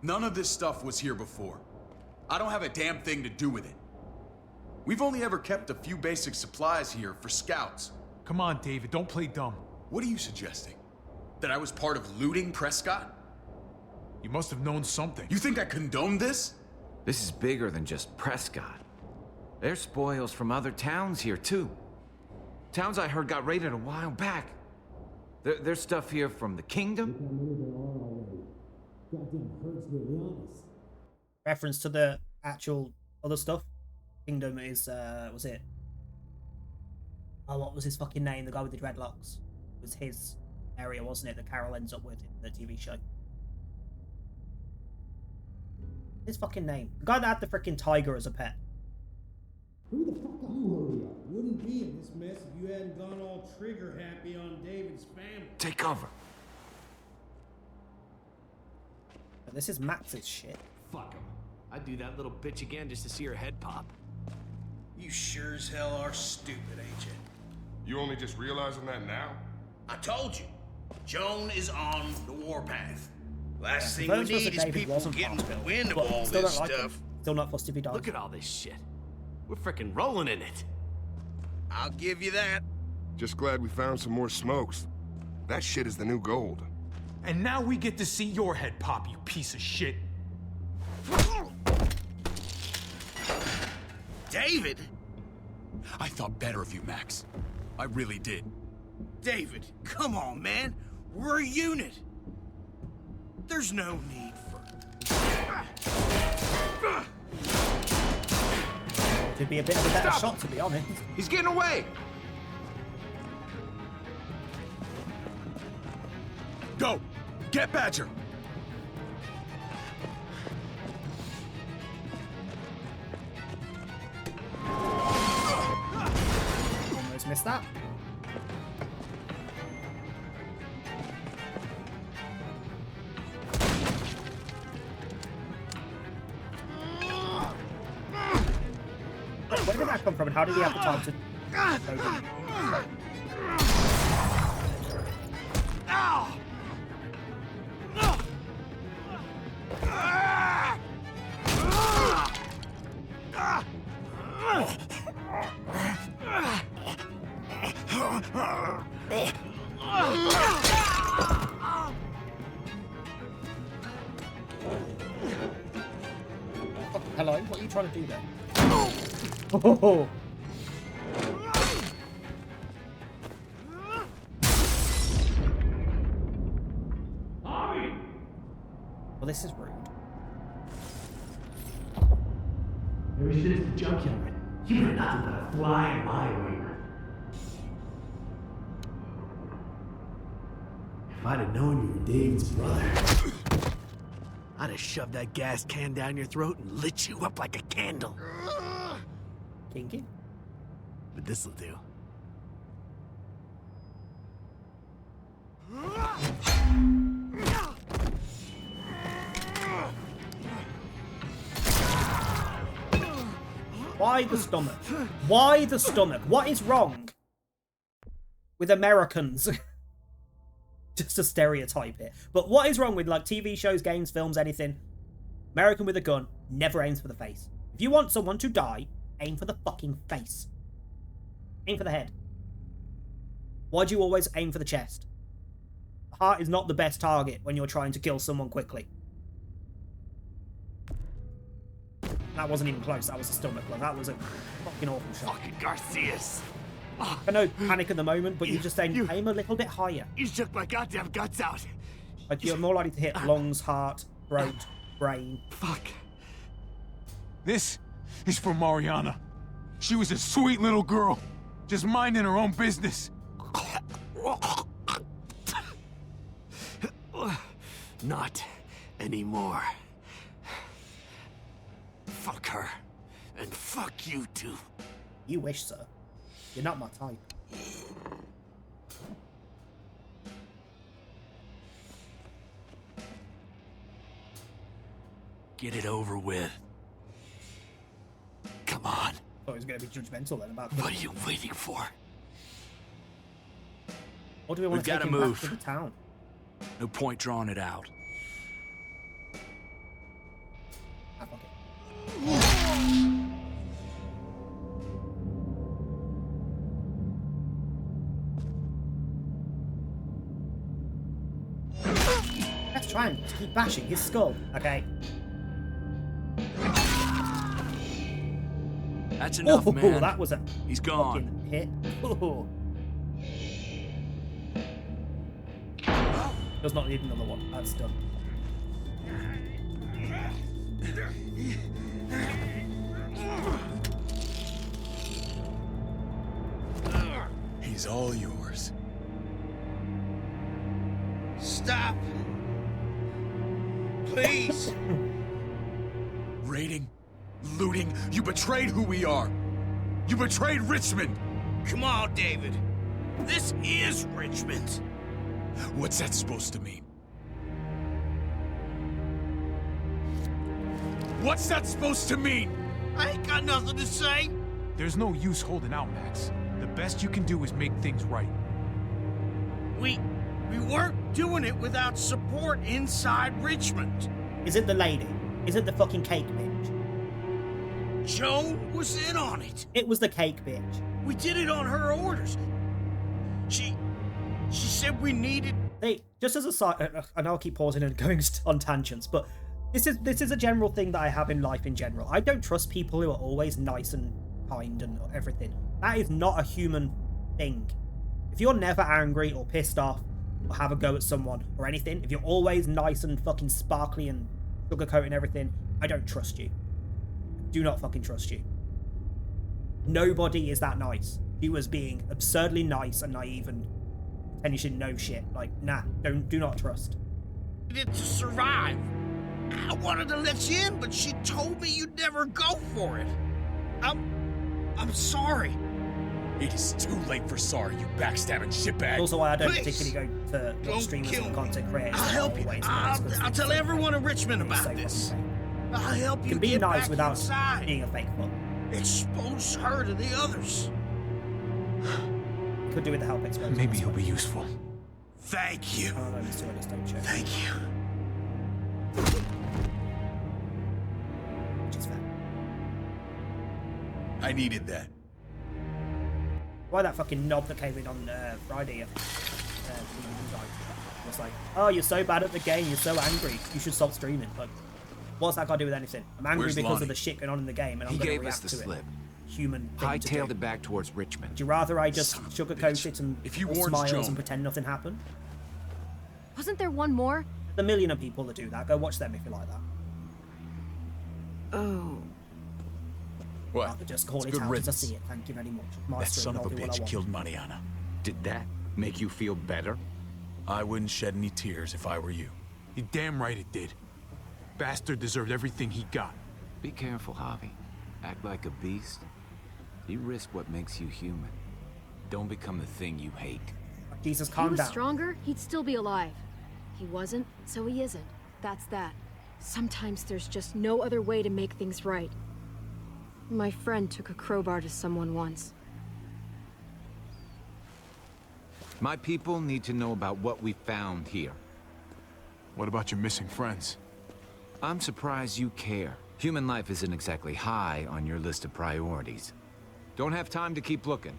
none of this stuff was here before. I don't have a damn thing to do with it. We've only ever kept a few basic supplies here for scouts. Come on, David, don't play dumb. What are you suggesting? That I was part of looting Prescott? You must have known something. You think I condoned this? This is bigger than just Prescott. There's spoils from other towns here, too. Towns I heard got raided a while back. There's stuff here from the kingdom. Reference to the actual other stuff. Kingdom is, was it? Oh, what was his fucking name? The guy with the dreadlocks. It was his area, wasn't it? That Carol ends up with in the TV show. His fucking name. The guy that had the freaking tiger as a pet. Who the fuck are you? Hurry up. Wouldn't be in this mess if you hadn't gone all trigger happy on David's family. Take cover. But this is Max's shit. Fuck him. I'd do that little bitch again just to see her head pop. You sure as hell are stupid, ain't you? You only just realizing that now? I told you. Joan is on the warpath. Last thing Those we was need the is David people wasn't getting hospital, wind of but all still this don't like him. stuff. Still not fussed if he dies. Look at all this shit. We're frickin' rolling in it. I'll give you that. Just glad we found some more smokes. That shit is the new gold. And now we get to see your head pop, you piece of shit. David? I thought better of you, Max. I really did. David, come on, man. We're a unit. There's no need for... Could be a bit of a better shot, to be honest. He's getting away! Go! Get Badger! Almost missed that. Where did that come from and how did he have the time to... Hello, what are you trying to do there? Oh. Well, this is rude. Ever since the junkyard, you were nothing but a fly in my wing. If I'd have known you were David's brother, I'd have shoved that gas can down your throat and lit you up like a candle. Kinky? But this'll do. Why the stomach? Why the stomach? What is wrong with Americans? Just to stereotype it. But what is wrong with like TV shows, games, films, anything? American with a gun never aims for the face. If you want someone to die, aim for the fucking face. Aim for the head. Why do you always aim for the chest? The heart is not the best target when you're trying to kill someone quickly. That wasn't even close. That was a stomach blow. That was a fucking awful shot. Fucking Garcias. I know panic at the moment, but you're just saying aim a little bit higher. You shook my goddamn guts out. Like you're more likely to hit lungs, heart, throat, brain. Fuck. This is for Mariana. She was a sweet little girl, just minding her own business. Not anymore. Fuck her. And fuck you too. You wish, sir. You're not my type. Get it over with. Come on. Thought he was going to be judgmental then about. What are you waiting for? Or do we want We've to take gotta him move. back to the town? No point drawing it out. Ah, fuck it. Let's try and keep bashing his skull. Okay. That's enough, Oh, man. that was a He's gone. fucking hit. Oh. Does not need another one. That's done. He's all yours. Stop. Please. raiding, looting. You betrayed who we are. You betrayed Richmond. Come on, David. This is Richmond. What's that supposed to mean? What's that supposed to mean? I ain't got nothing to say. There's no use holding out, Max. The best you can do is make things right. We weren't doing it without support inside Richmond. Is it the lady? Is it the fucking cake bitch? Joan was in on it. It was the cake bitch. We did it on her orders. She said we needed... Hey, just as a side, and I'll keep pausing and going on tangents, but this is a general thing that I have in life in general. I don't trust people who are always nice and kind and everything. That is not a human thing. If you're never angry or pissed off or have a go at someone or anything, if you're always nice and fucking sparkly and sugarcoating everything, I don't trust you. Do not fucking trust you. Nobody is that nice. She was being absurdly nice and naive and you should know shit. Like, nah, do not trust. ...to survive. I wanted to let you in, but she told me you'd never go for it. I'm sorry. It is too late for sorry, you backstabbing shitbag. Also why I don't Please, particularly go to watch streamers and content creators. I'll help you. I'll tell everyone in Richmond about this. I'll help you can be get nice back without inside. being a fake fuck. Expose her to the others. Could do with the help exposure. Maybe he'll be useful. Thank you. I don't know, Mr. Ellis, don't check. Thank you. Which is fair. I needed that. Why that fucking knob that came in on Friday was like, oh, you're so bad at the game, you're so angry, you should stop streaming. Like, what's that got to do with anything? I'm angry Where's because Lonnie? of the shit going on in the game, and I'm He going to gave us react the to slip. it. Human thing to do. Hightailed it back towards Richmond. Would you rather I just sugarcoat it and If you all warned smiles Joan- and pretend nothing happened? Wasn't there one more? The million of people that do that. Go watch them if you like that. Oh. What? I could just call It's it good out as I riddance. see it. Thank you very much. My That stream, son of I'll a do what I bitch want. killed Mariana. Did that make you feel better? I wouldn't shed any tears if I were you. You're damn right it did. Bastard deserved everything he got. Be careful, Javi. Act like a beast. You risk what makes you human. Don't become the thing you hate. Jesus, If he calm was down. stronger, he'd still be alive. He wasn't, so he isn't. That's that. Sometimes there's just no other way to make things right. My friend took a crowbar to someone once. My people need to know about what we found here. What about your missing friends? I'm surprised you care. Human life isn't exactly high on your list of priorities. Don't have time to keep looking.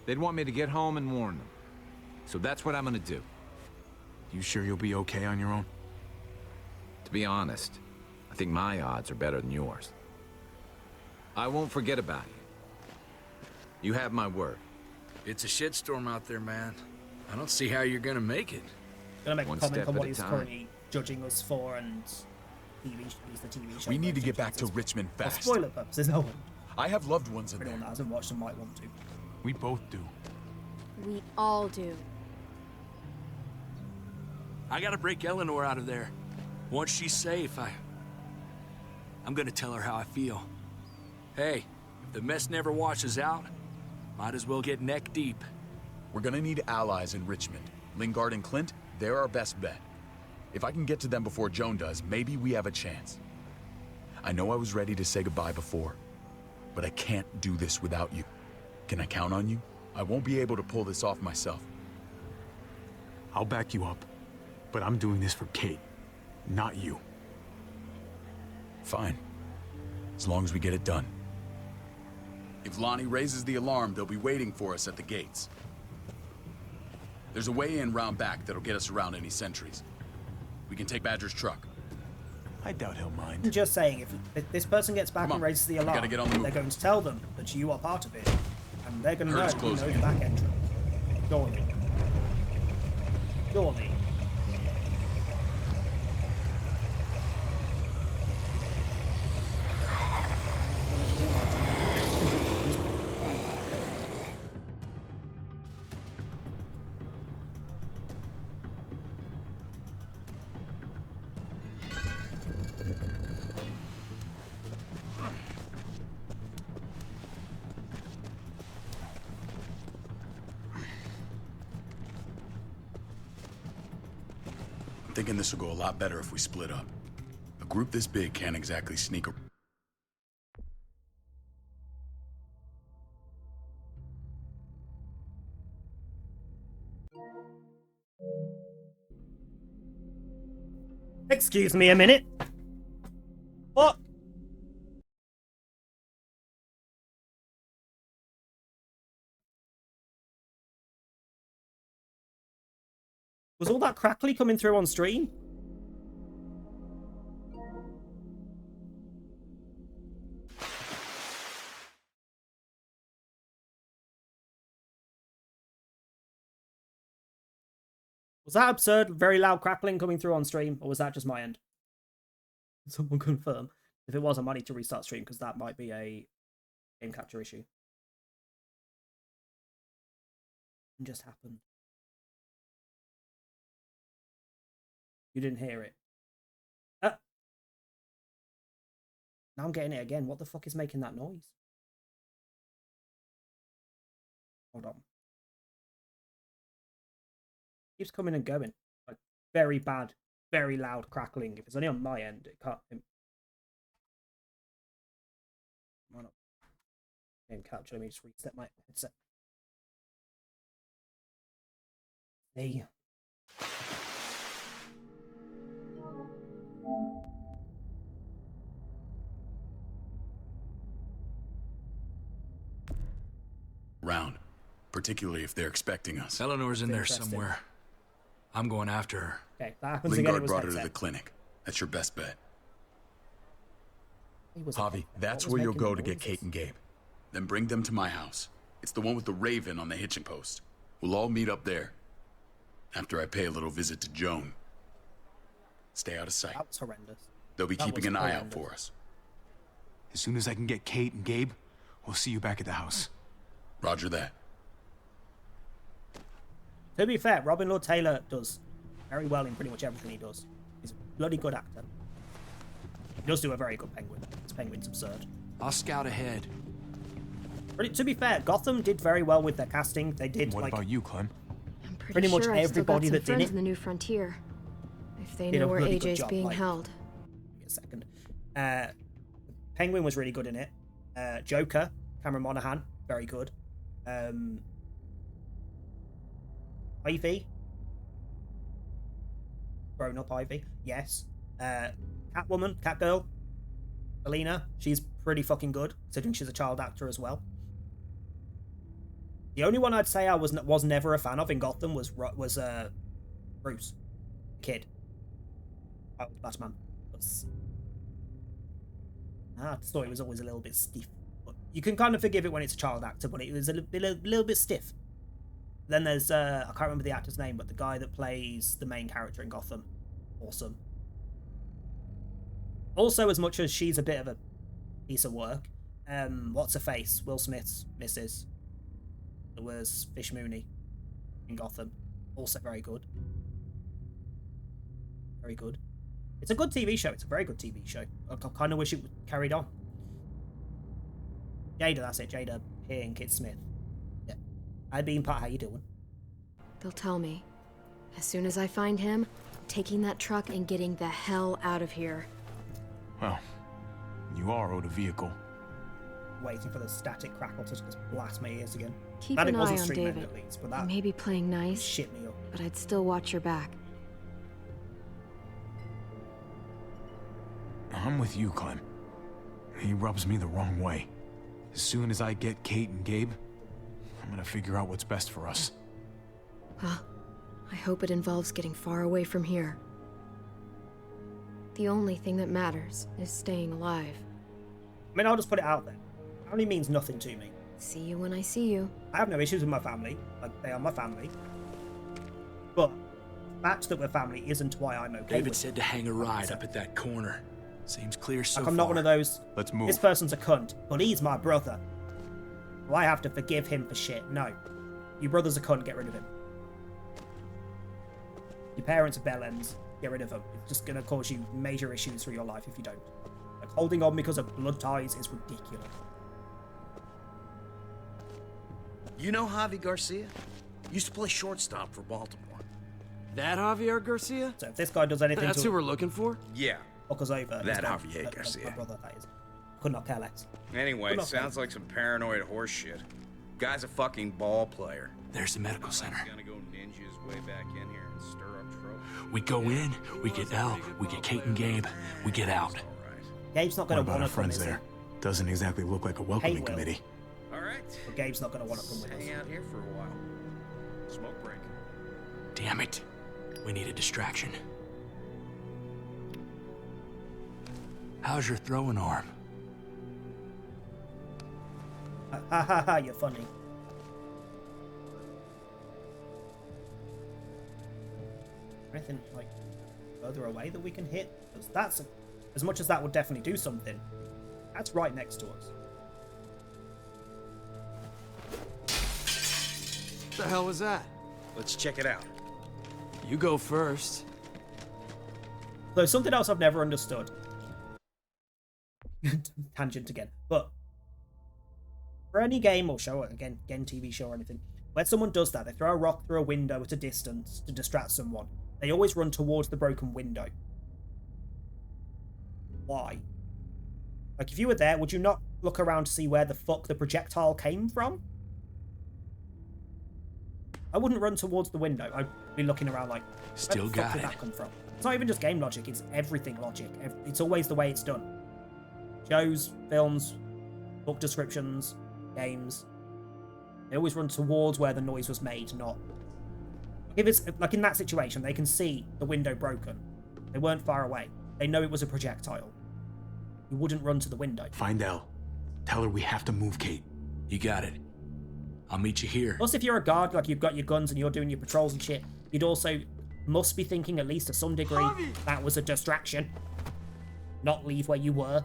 They'd want me to get home and warn them. So that's what I'm gonna do. You sure you'll be okay on your own? To be honest, I think my odds are better than yours. I won't forget about you. You have my word. It's a shitstorm out there, man. I don't see how you're gonna make it. Gonna make One a comment step on at what a he's time. currently judging us for and the TV show. We need to get version. back to Richmond For fast. spoiler purposes, no one. I have loved ones in Anyone there. that hasn't watched them might want to. We both do. We all do. I gotta break Eleanor out of there. Once she's safe, I'm gonna tell her how I feel. Hey, if the mess never washes out, might as well get neck deep. We're gonna need allies in Richmond. Lingard and Clint, they're our best bet. If I can get to them before Joan does, maybe we have a chance. I know I was ready to say goodbye before, but I can't do this without you. Can I count on you? I won't be able to pull this off myself. I'll back you up. But I'm doing this for Kate, not you. Fine. As long as we get it done. If Lonnie raises the alarm, they'll be waiting for us at the gates. There's a way in round back that'll get us around any sentries. We can take Badger's truck. I doubt he'll mind. I'm just saying, if this person gets back Come and on, raises the we alarm, gotta get on the move. they're going to tell them that you are part of it. And they're going to know Herd's you closing know in. the back entrance. Surely. Surely. thinking this will go a lot better if we split up. A group this big can't exactly sneak a... Excuse me a minute. What? Was all that crackly coming through on stream? Was that absurd, very loud crackling coming through on stream, or was that just my end? Someone confirm. If it was, I might need to restart stream, because that might be a game capture issue. What just happened? You didn't hear it. Now I'm getting it again. What the fuck is making that noise? Hold on. Keeps coming and going. Like, very bad, very loud crackling. If it's only on my end, it can't. Why not? Game capture. Let me just reset my headset. Hey. Round. Particularly if they're expecting us. Eleanor's in there somewhere. I'm going after her. Okay, that happens again. It Lingard was brought her to headset. the clinic. That's your best bet. Javi, that's where you'll go to get Kate and Gabe. Then bring them to my house. It's the one with the raven on the hitching post. We'll all meet up there. After I pay a little visit to Joan. Stay out of sight. That was horrendous. They'll be keeping an eye out for us. As soon as I can get Kate and Gabe, we'll see you back at the house. Roger that. To be fair, Robin Lord Taylor does very well in pretty much everything he does. He's a bloody good actor. He does do a very good Penguin. His Penguin's absurd. I'll scout ahead. But to be fair, Gotham did very well with their casting. They did. What about you, Clem? I'm pretty much sure I've still got everybody some that did friends it. in the New Frontier. If they did know a where really good AJ's job, being like- held. Give me a second. Penguin was really good in it. Joker, Cameron Monaghan, very good. Ivy. Grown up Ivy, yes. Catwoman, Catgirl, Selena, she's pretty fucking good, considering she's a child actor as well. The only one I'd say I was never a fan of in Gotham was Bruce, Kid. Batman. I just thought it was always a little bit stiff. But you can kind of forgive it when it's a child actor, but it was a little bit stiff. Then there's, I can't remember the actor's name, but the guy that plays the main character in Gotham. Awesome. Also, as much as she's a bit of a piece of work, what's her face? Will Smith's missus. There was Fish Mooney in Gotham. Also very good. Very good. It's a good TV show. It's a very good TV show. I kind of wish it carried on. Jada, that's it. Jada here and Kid Smith. Yeah. Hi, Beanpot, how you doing? They'll tell me. As soon as I find him, taking that truck and getting the hell out of here. Well, you are owed a vehicle. Waiting for the static crackle to just blast my ears again. Keep Glad an it eye wasn't on stream end David. at least, but I that may be playing nice, shit me up. but I'd still watch your back. I'm with you, Clem. He rubs me the wrong way. As soon as I get Kate and Gabe, I'm gonna figure out what's best for us. Well, I hope it involves getting far away from here. The only thing that matters is staying alive. I mean, I'll just put it out there. It only means nothing to me. See you when I see you. I have no issues with my family. Like, they are my family. But the fact that we're family isn't why I'm okay David with said to hang a ride up at that corner. Seems clear so Like, I'm not one of those. Let's move. This person's a cunt, but he's my brother. Do I have to forgive him for shit? No. Your brother's a cunt, get rid of him. Your parents are bellends, get rid of them. It's just gonna cause you major issues through your life if you don't. Like, holding on because of blood ties is ridiculous. You know Javi Garcia? Used to play shortstop for Baltimore. That Javier Garcia? So if this guy does anything That's to who we're looking for? Yeah. fuck us over, That he's Javier my Garcia. brother, that is. Could not care less. Anyway, Could not sounds like some paranoid horse shit. Guy's a fucking ball player. There's the medical center. He's gonna go ninja his way back in here and stir up trouble. We go in, we get Elle, we get Kate and Gabe, we get out. Gabe's not What going to about want our to come, friends is he? there? Doesn't exactly look like a welcoming will. committee. All right. But Gabe's not going to want to come with us. Hang out here for a while. Smoke break. Damn it. We need a distraction. How's your throwing arm? Ha ha ha, you're funny. Anything like further away that we can hit? Because that's as much as that would definitely do something. That's right next to us. What the hell was that? Let's check it out. You go first. Though something else I've never understood. Tangent again. But for any game or show, again TV show or anything, when someone does that, they throw a rock through a window at a distance to distract someone. They always run towards the broken window. Why? Like, if you were there, would you not look around to see where the fuck the projectile came from? I wouldn't run towards the window. I'd be looking around like, Still where the fuck got did it. that come from? It's not even just game logic, it's everything logic. It's always the way it's done. Shows, films, book descriptions, games. They always run towards where the noise was made, not... If it's, like in that situation, they can see the window broken. They weren't far away. They know it was a projectile. You wouldn't run to the window. Find Elle. Tell her we have to move Kate. You got it. I'll meet you here. Plus, if you're a guard, like you've got your guns and you're doing your patrols and shit, you'd also must be thinking, at least to some degree, Javi! that was a distraction. Not leave where you were.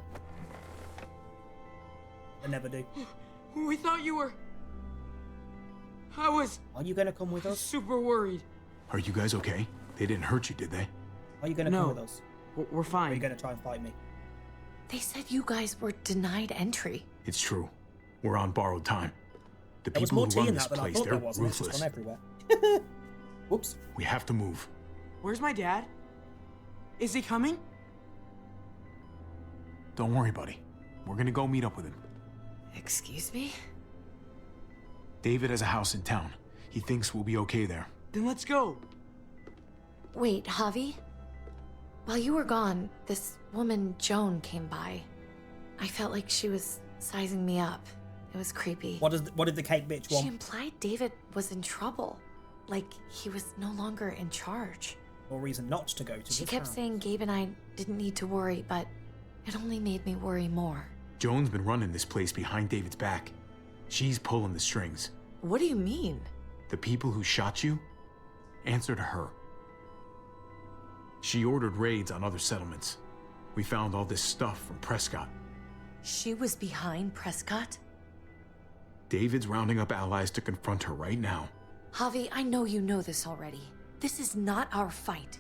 I never do. We thought you were... I was... Are you going to come with us? Super worried. Are you guys okay? They didn't hurt you, did they? Are you going to come with us? We're fine. Or are you going to try and fight me? They said you guys were denied entry. It's true. We're on borrowed time. The There was people more who tea run in this that than I place, thought they're there was, and it's just ruthless. gone everywhere. Whoops. We have to move. Where's my dad? Is he coming? Don't worry, buddy. We're gonna go meet up with him. Excuse me? David has a house in town. He thinks we'll be okay there. Then let's go. Wait, Javi? While you were gone, this woman, Joan, came by. I felt like she was sizing me up. It was creepy. What did the cake bitch want? She implied David was in trouble. Like, he was no longer in charge. Or reason not to go to She this kept house. saying Gabe and I didn't need to worry, but it only made me worry more. Joan's been running this place behind David's back. She's pulling the strings. What do you mean? The people who shot you answer to her. She ordered raids on other settlements. We found all this stuff from Prescott. She was behind Prescott? David's rounding up allies to confront her right now. Javi, I know you know this already. This is not our fight.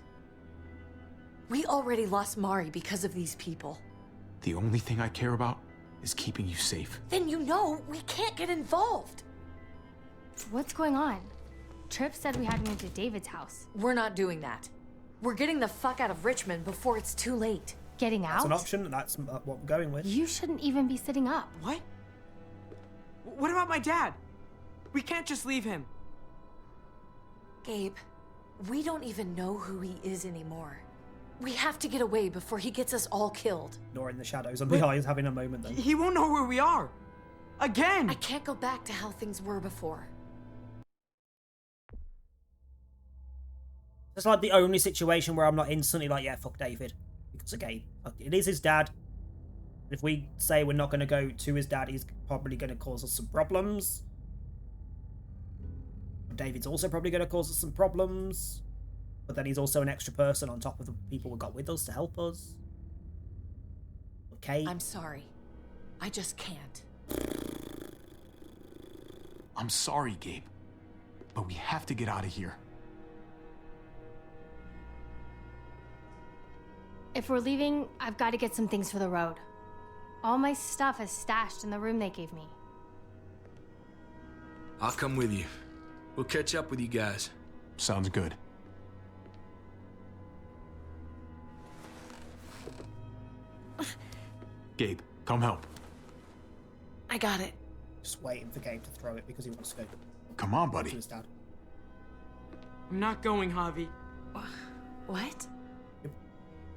We already lost Mari because of these people. The only thing I care about is keeping you safe. Then you know we can't get involved. What's going on? Tripp said we had to move to David's house. We're not doing that. We're getting the fuck out of Richmond before it's too late. Getting out? That's an option, and that's what we're going with. You shouldn't even be sitting up. What? What about my dad? We can't just leave him. Gabe, we don't even know who he is anymore. We have to get away before he gets us all killed. Nor in the shadows, and the eyes having a moment then. He won't know where we are. Again! I can't go back to how things were before. It's like the only situation where I'm not instantly like, yeah, fuck David. Because again, it is his dad. If we say we're not going to go to his dad, he's probably going to cause us some problems. David's also probably going to cause us some problems. But then he's also an extra person on top of the people we got with us to help us. Okay. I'm sorry. I just can't. I'm sorry, Gabe. But we have to get out of here. If we're leaving, I've got to get some things for the road. All my stuff is stashed in the room they gave me. I'll come with you. We'll catch up with you guys. Sounds good. Gabe, come help. I got it. Just waiting for Gabe to throw it because he wants to go Come on, to buddy. his dad. I'm not going, Javi. What?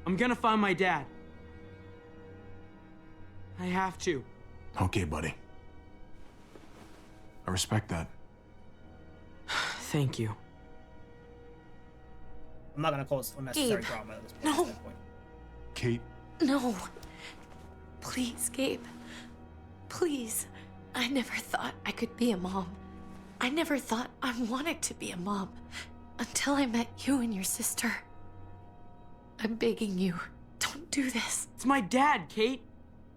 I'm gonna find my dad. I have to. Okay, buddy. I respect that. Thank you. I'm not going to cause unnecessary Gabe. drama at this point. No. At this point. Kate. No. Please, Gabe. Please. I never thought I could be a mom. I never thought I wanted to be a mom until I met you and your sister. I'm begging you, don't do this. It's my dad, Kate.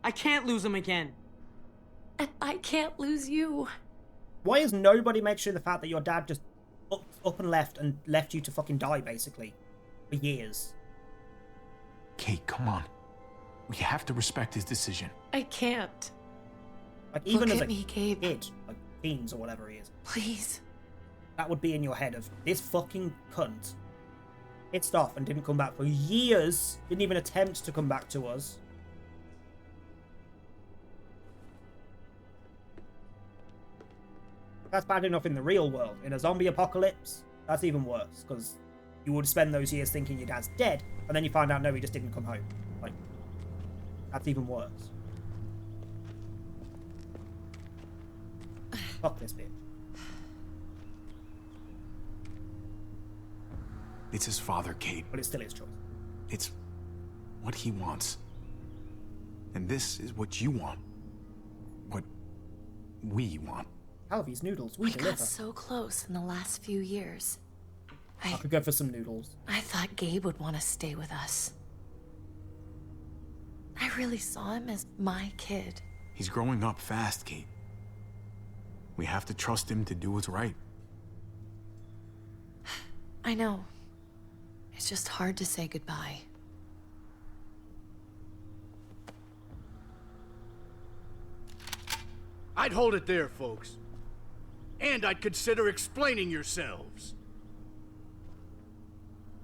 I can't lose him again. And I can't lose you. Why has nobody made sure the fact that your dad just up and left you to fucking die, basically, for years? Kate, come on. We have to respect his decision. I can't. Like, even Look as at a me, Gabe. kid, like teens or whatever he is. Please. That would be in your head of, this fucking cunt hit off and didn't come back for years, didn't even attempt to come back to us. That's bad enough in the real world. In a zombie apocalypse, that's even worse, because you would spend those years thinking your dad's dead, and then you find out, no, he just didn't come home. Like, that's even worse. Fuck this bitch. It's his father, Kate. But it's still his choice. It's what he wants. And this is what you want. What we want. Harvey's noodles, we We deliver. got so close in the last few years. I could go for some noodles. I thought Gabe would want to stay with us. I really saw him as my kid. He's growing up fast, Kate. We have to trust him to do what's right. I know. It's just hard to say goodbye. I'd hold it there, folks. And I'd consider explaining yourselves.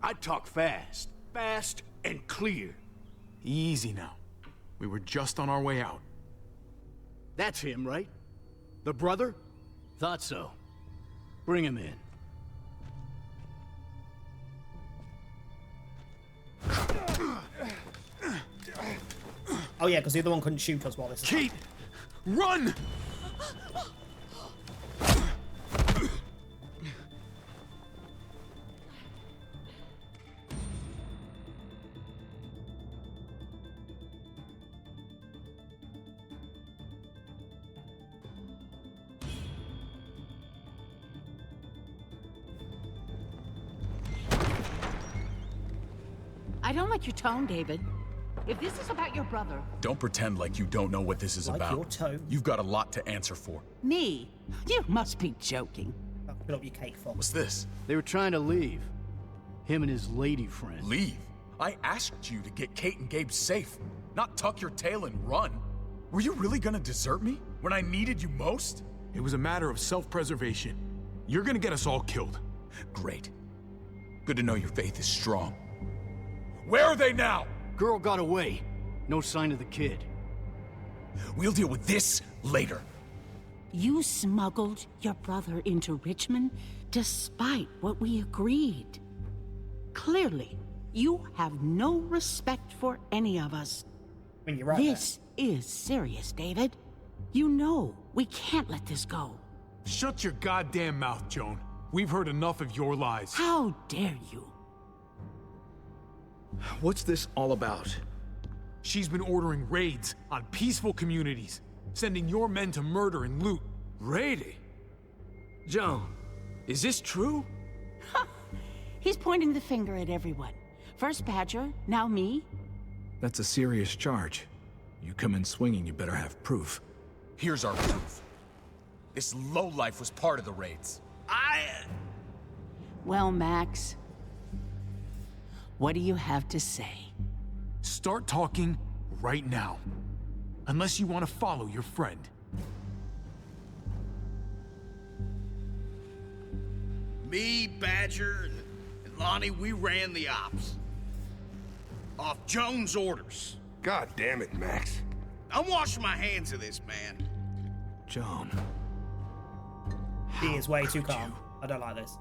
I'd talk fast. Fast and clear. Easy now. We were just on our way out. That's him, right? The brother? Thought so. Bring him in. Oh yeah, because the other one couldn't shoot us while this is Kate! Run! I don't like your tone, David. If this is about your brother... Don't pretend like you don't know what this is about. your tone. You've got a lot to answer for. Me? You must be joking. Put up your cake, Fox. What's this? They were trying to leave. Him and his lady friend. Leave? I asked you to get Kate and Gabe safe, not tuck your tail and run. Were you really gonna desert me when I needed you most? It was a matter of self-preservation. You're gonna get us all killed. Great. Good to know your faith is strong. Where are they now? Girl got away. No sign of the kid. We'll deal with this later. You smuggled your brother into Richmond despite what we agreed. Clearly, you have no respect for any of us. I mean, you're right. This is serious, David. You know we can't let this go. Shut your goddamn mouth, Joan. We've heard enough of your lies. How dare you? What's this all about? She's been ordering raids on peaceful communities, sending your men to murder and loot. Raiding? Joan, is this true? He's pointing the finger at everyone. First Badger, now me. That's a serious charge. You come in swinging, you better have proof. Here's our proof. This lowlife was part of the raids. Well, Max, what do you have to say? Start talking right now. Unless you want to follow your friend. Me, Badger, and Lonnie, we ran the ops. Off Joan's orders. God damn it, Max. I'm washing my hands of this, man. John. He is way too calm. I don't like this.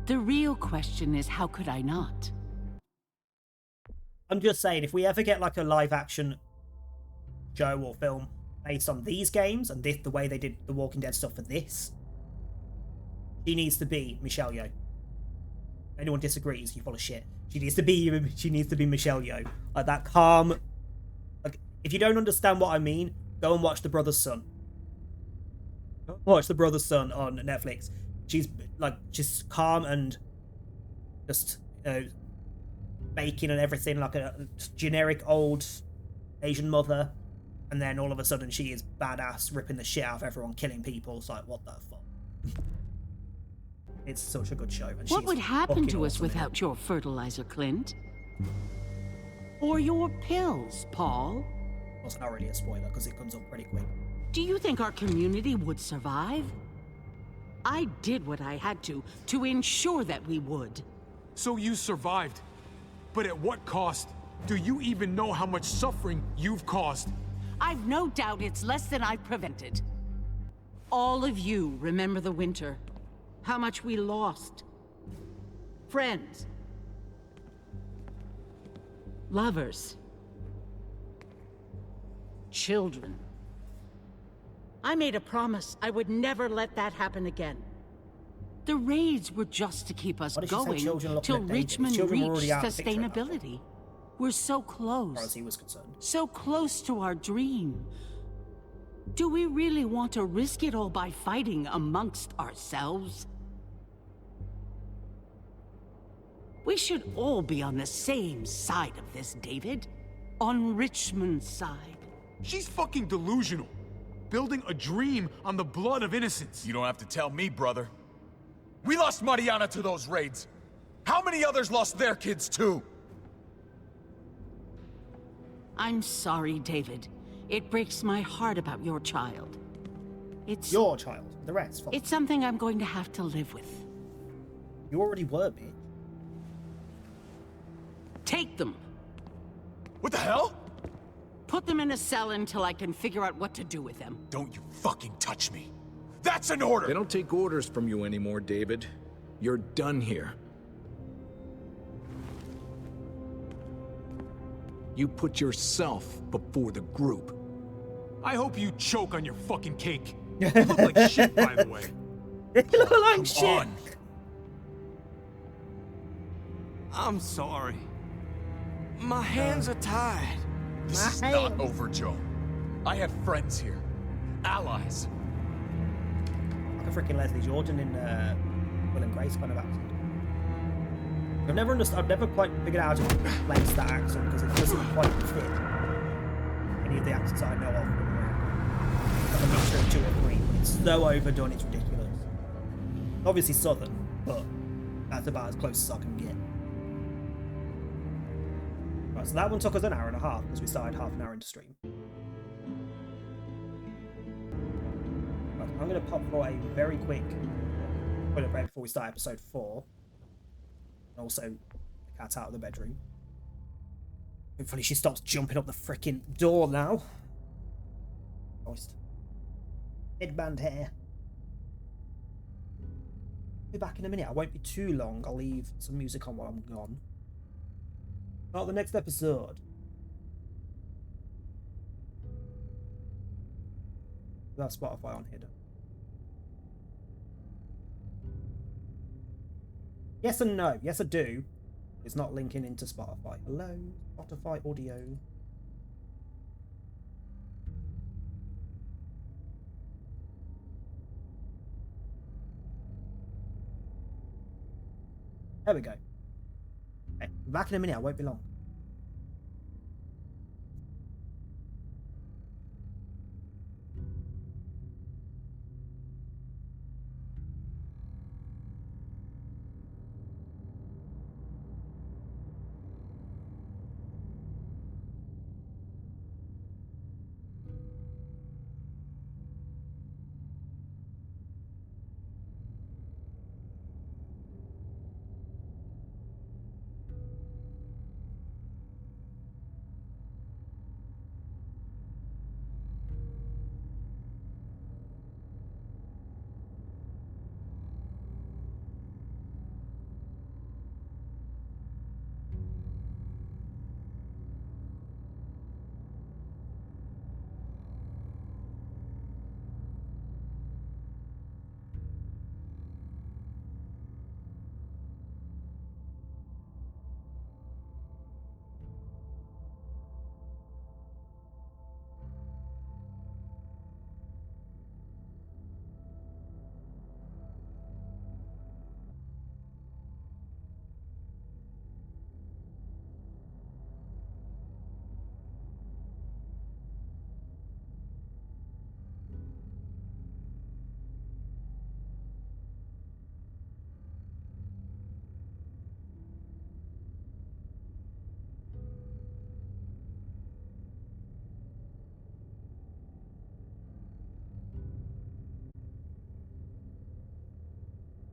The real question is, how could I not? I'm just saying, if we ever get like a live action show or film based on these games and the way they did the Walking Dead stuff for this, she needs to be Michelle Yeoh. If anyone disagrees, you full of shit. She needs to be Michelle Yeoh. Like that calm. Like, if you don't understand what I mean, go and watch The Brother's Son. Watch The Brother's Son on Netflix. She's calm and just baking and everything, like a generic old Asian mother, and then all of a sudden she is badass, ripping the shit out of everyone, killing people. It's like, what the fuck? It's such a good show. And What would happen to us awesome without your fertilizer, Clint? Or your pills, Paul? Well, it's not really a spoiler because it comes up pretty quick. Do you think our community would survive? I did what I had to ensure that we would. So you survived. But at what cost? Do you even know how much suffering you've caused? I've no doubt it's less than I've prevented. All of you remember the winter. How much we lost. Friends. Lovers. Children. I made a promise I would never let that happen again. The raids were just to keep us going till Richmond reached sustainability. We're so close. As far as he was concerned. So close to our dream. Do we really want to risk it all by fighting amongst ourselves? We should all be on the same side of this, David. On Richmond's side. She's fucking delusional. Building a dream on the blood of innocents. You don't have to tell me, brother. We lost Mariana to those raids. How many others lost their kids too? I'm sorry, David. It breaks my heart about your child. It's your child. The rest. It's something I'm going to have to live with. You already were, bitch. Take them. What the hell? Put them in a cell until I can figure out what to do with them. Don't you fucking touch me. That's an order! They don't take orders from you anymore, David. You're done here. You put yourself before the group. I hope you choke on your fucking cake. You look like shit, by the way. You look like Come shit. on. I'm sorry. My hands are tied. This is not over, Joe. I have friends here. Allies. Like a freaking Leslie Jordan in Will and Grace kind of accent. I've never understood. I've never quite figured out how to place that accent because it doesn't quite fit any of the accents I know of. Like a mixture of two or three. It's so overdone, it's ridiculous. Obviously Southern, but that's about as close as I can get. Right, so that one took us an hour and a half because we started half an hour into stream. Right, I'm going to pop for a very quick toilet break before we start episode 4. Also, the cat's out of the bedroom. Hopefully she stops jumping up the freaking door now. Moist. Headband hair. Be back in a minute. I won't be too long. I'll leave some music on while I'm gone. Start the next episode. We have Spotify on here, don't we? Yes and no. Yes, I do. It's not linking into Spotify. Hello, Spotify audio. There we go. Okay, back in a minute. I won't be long.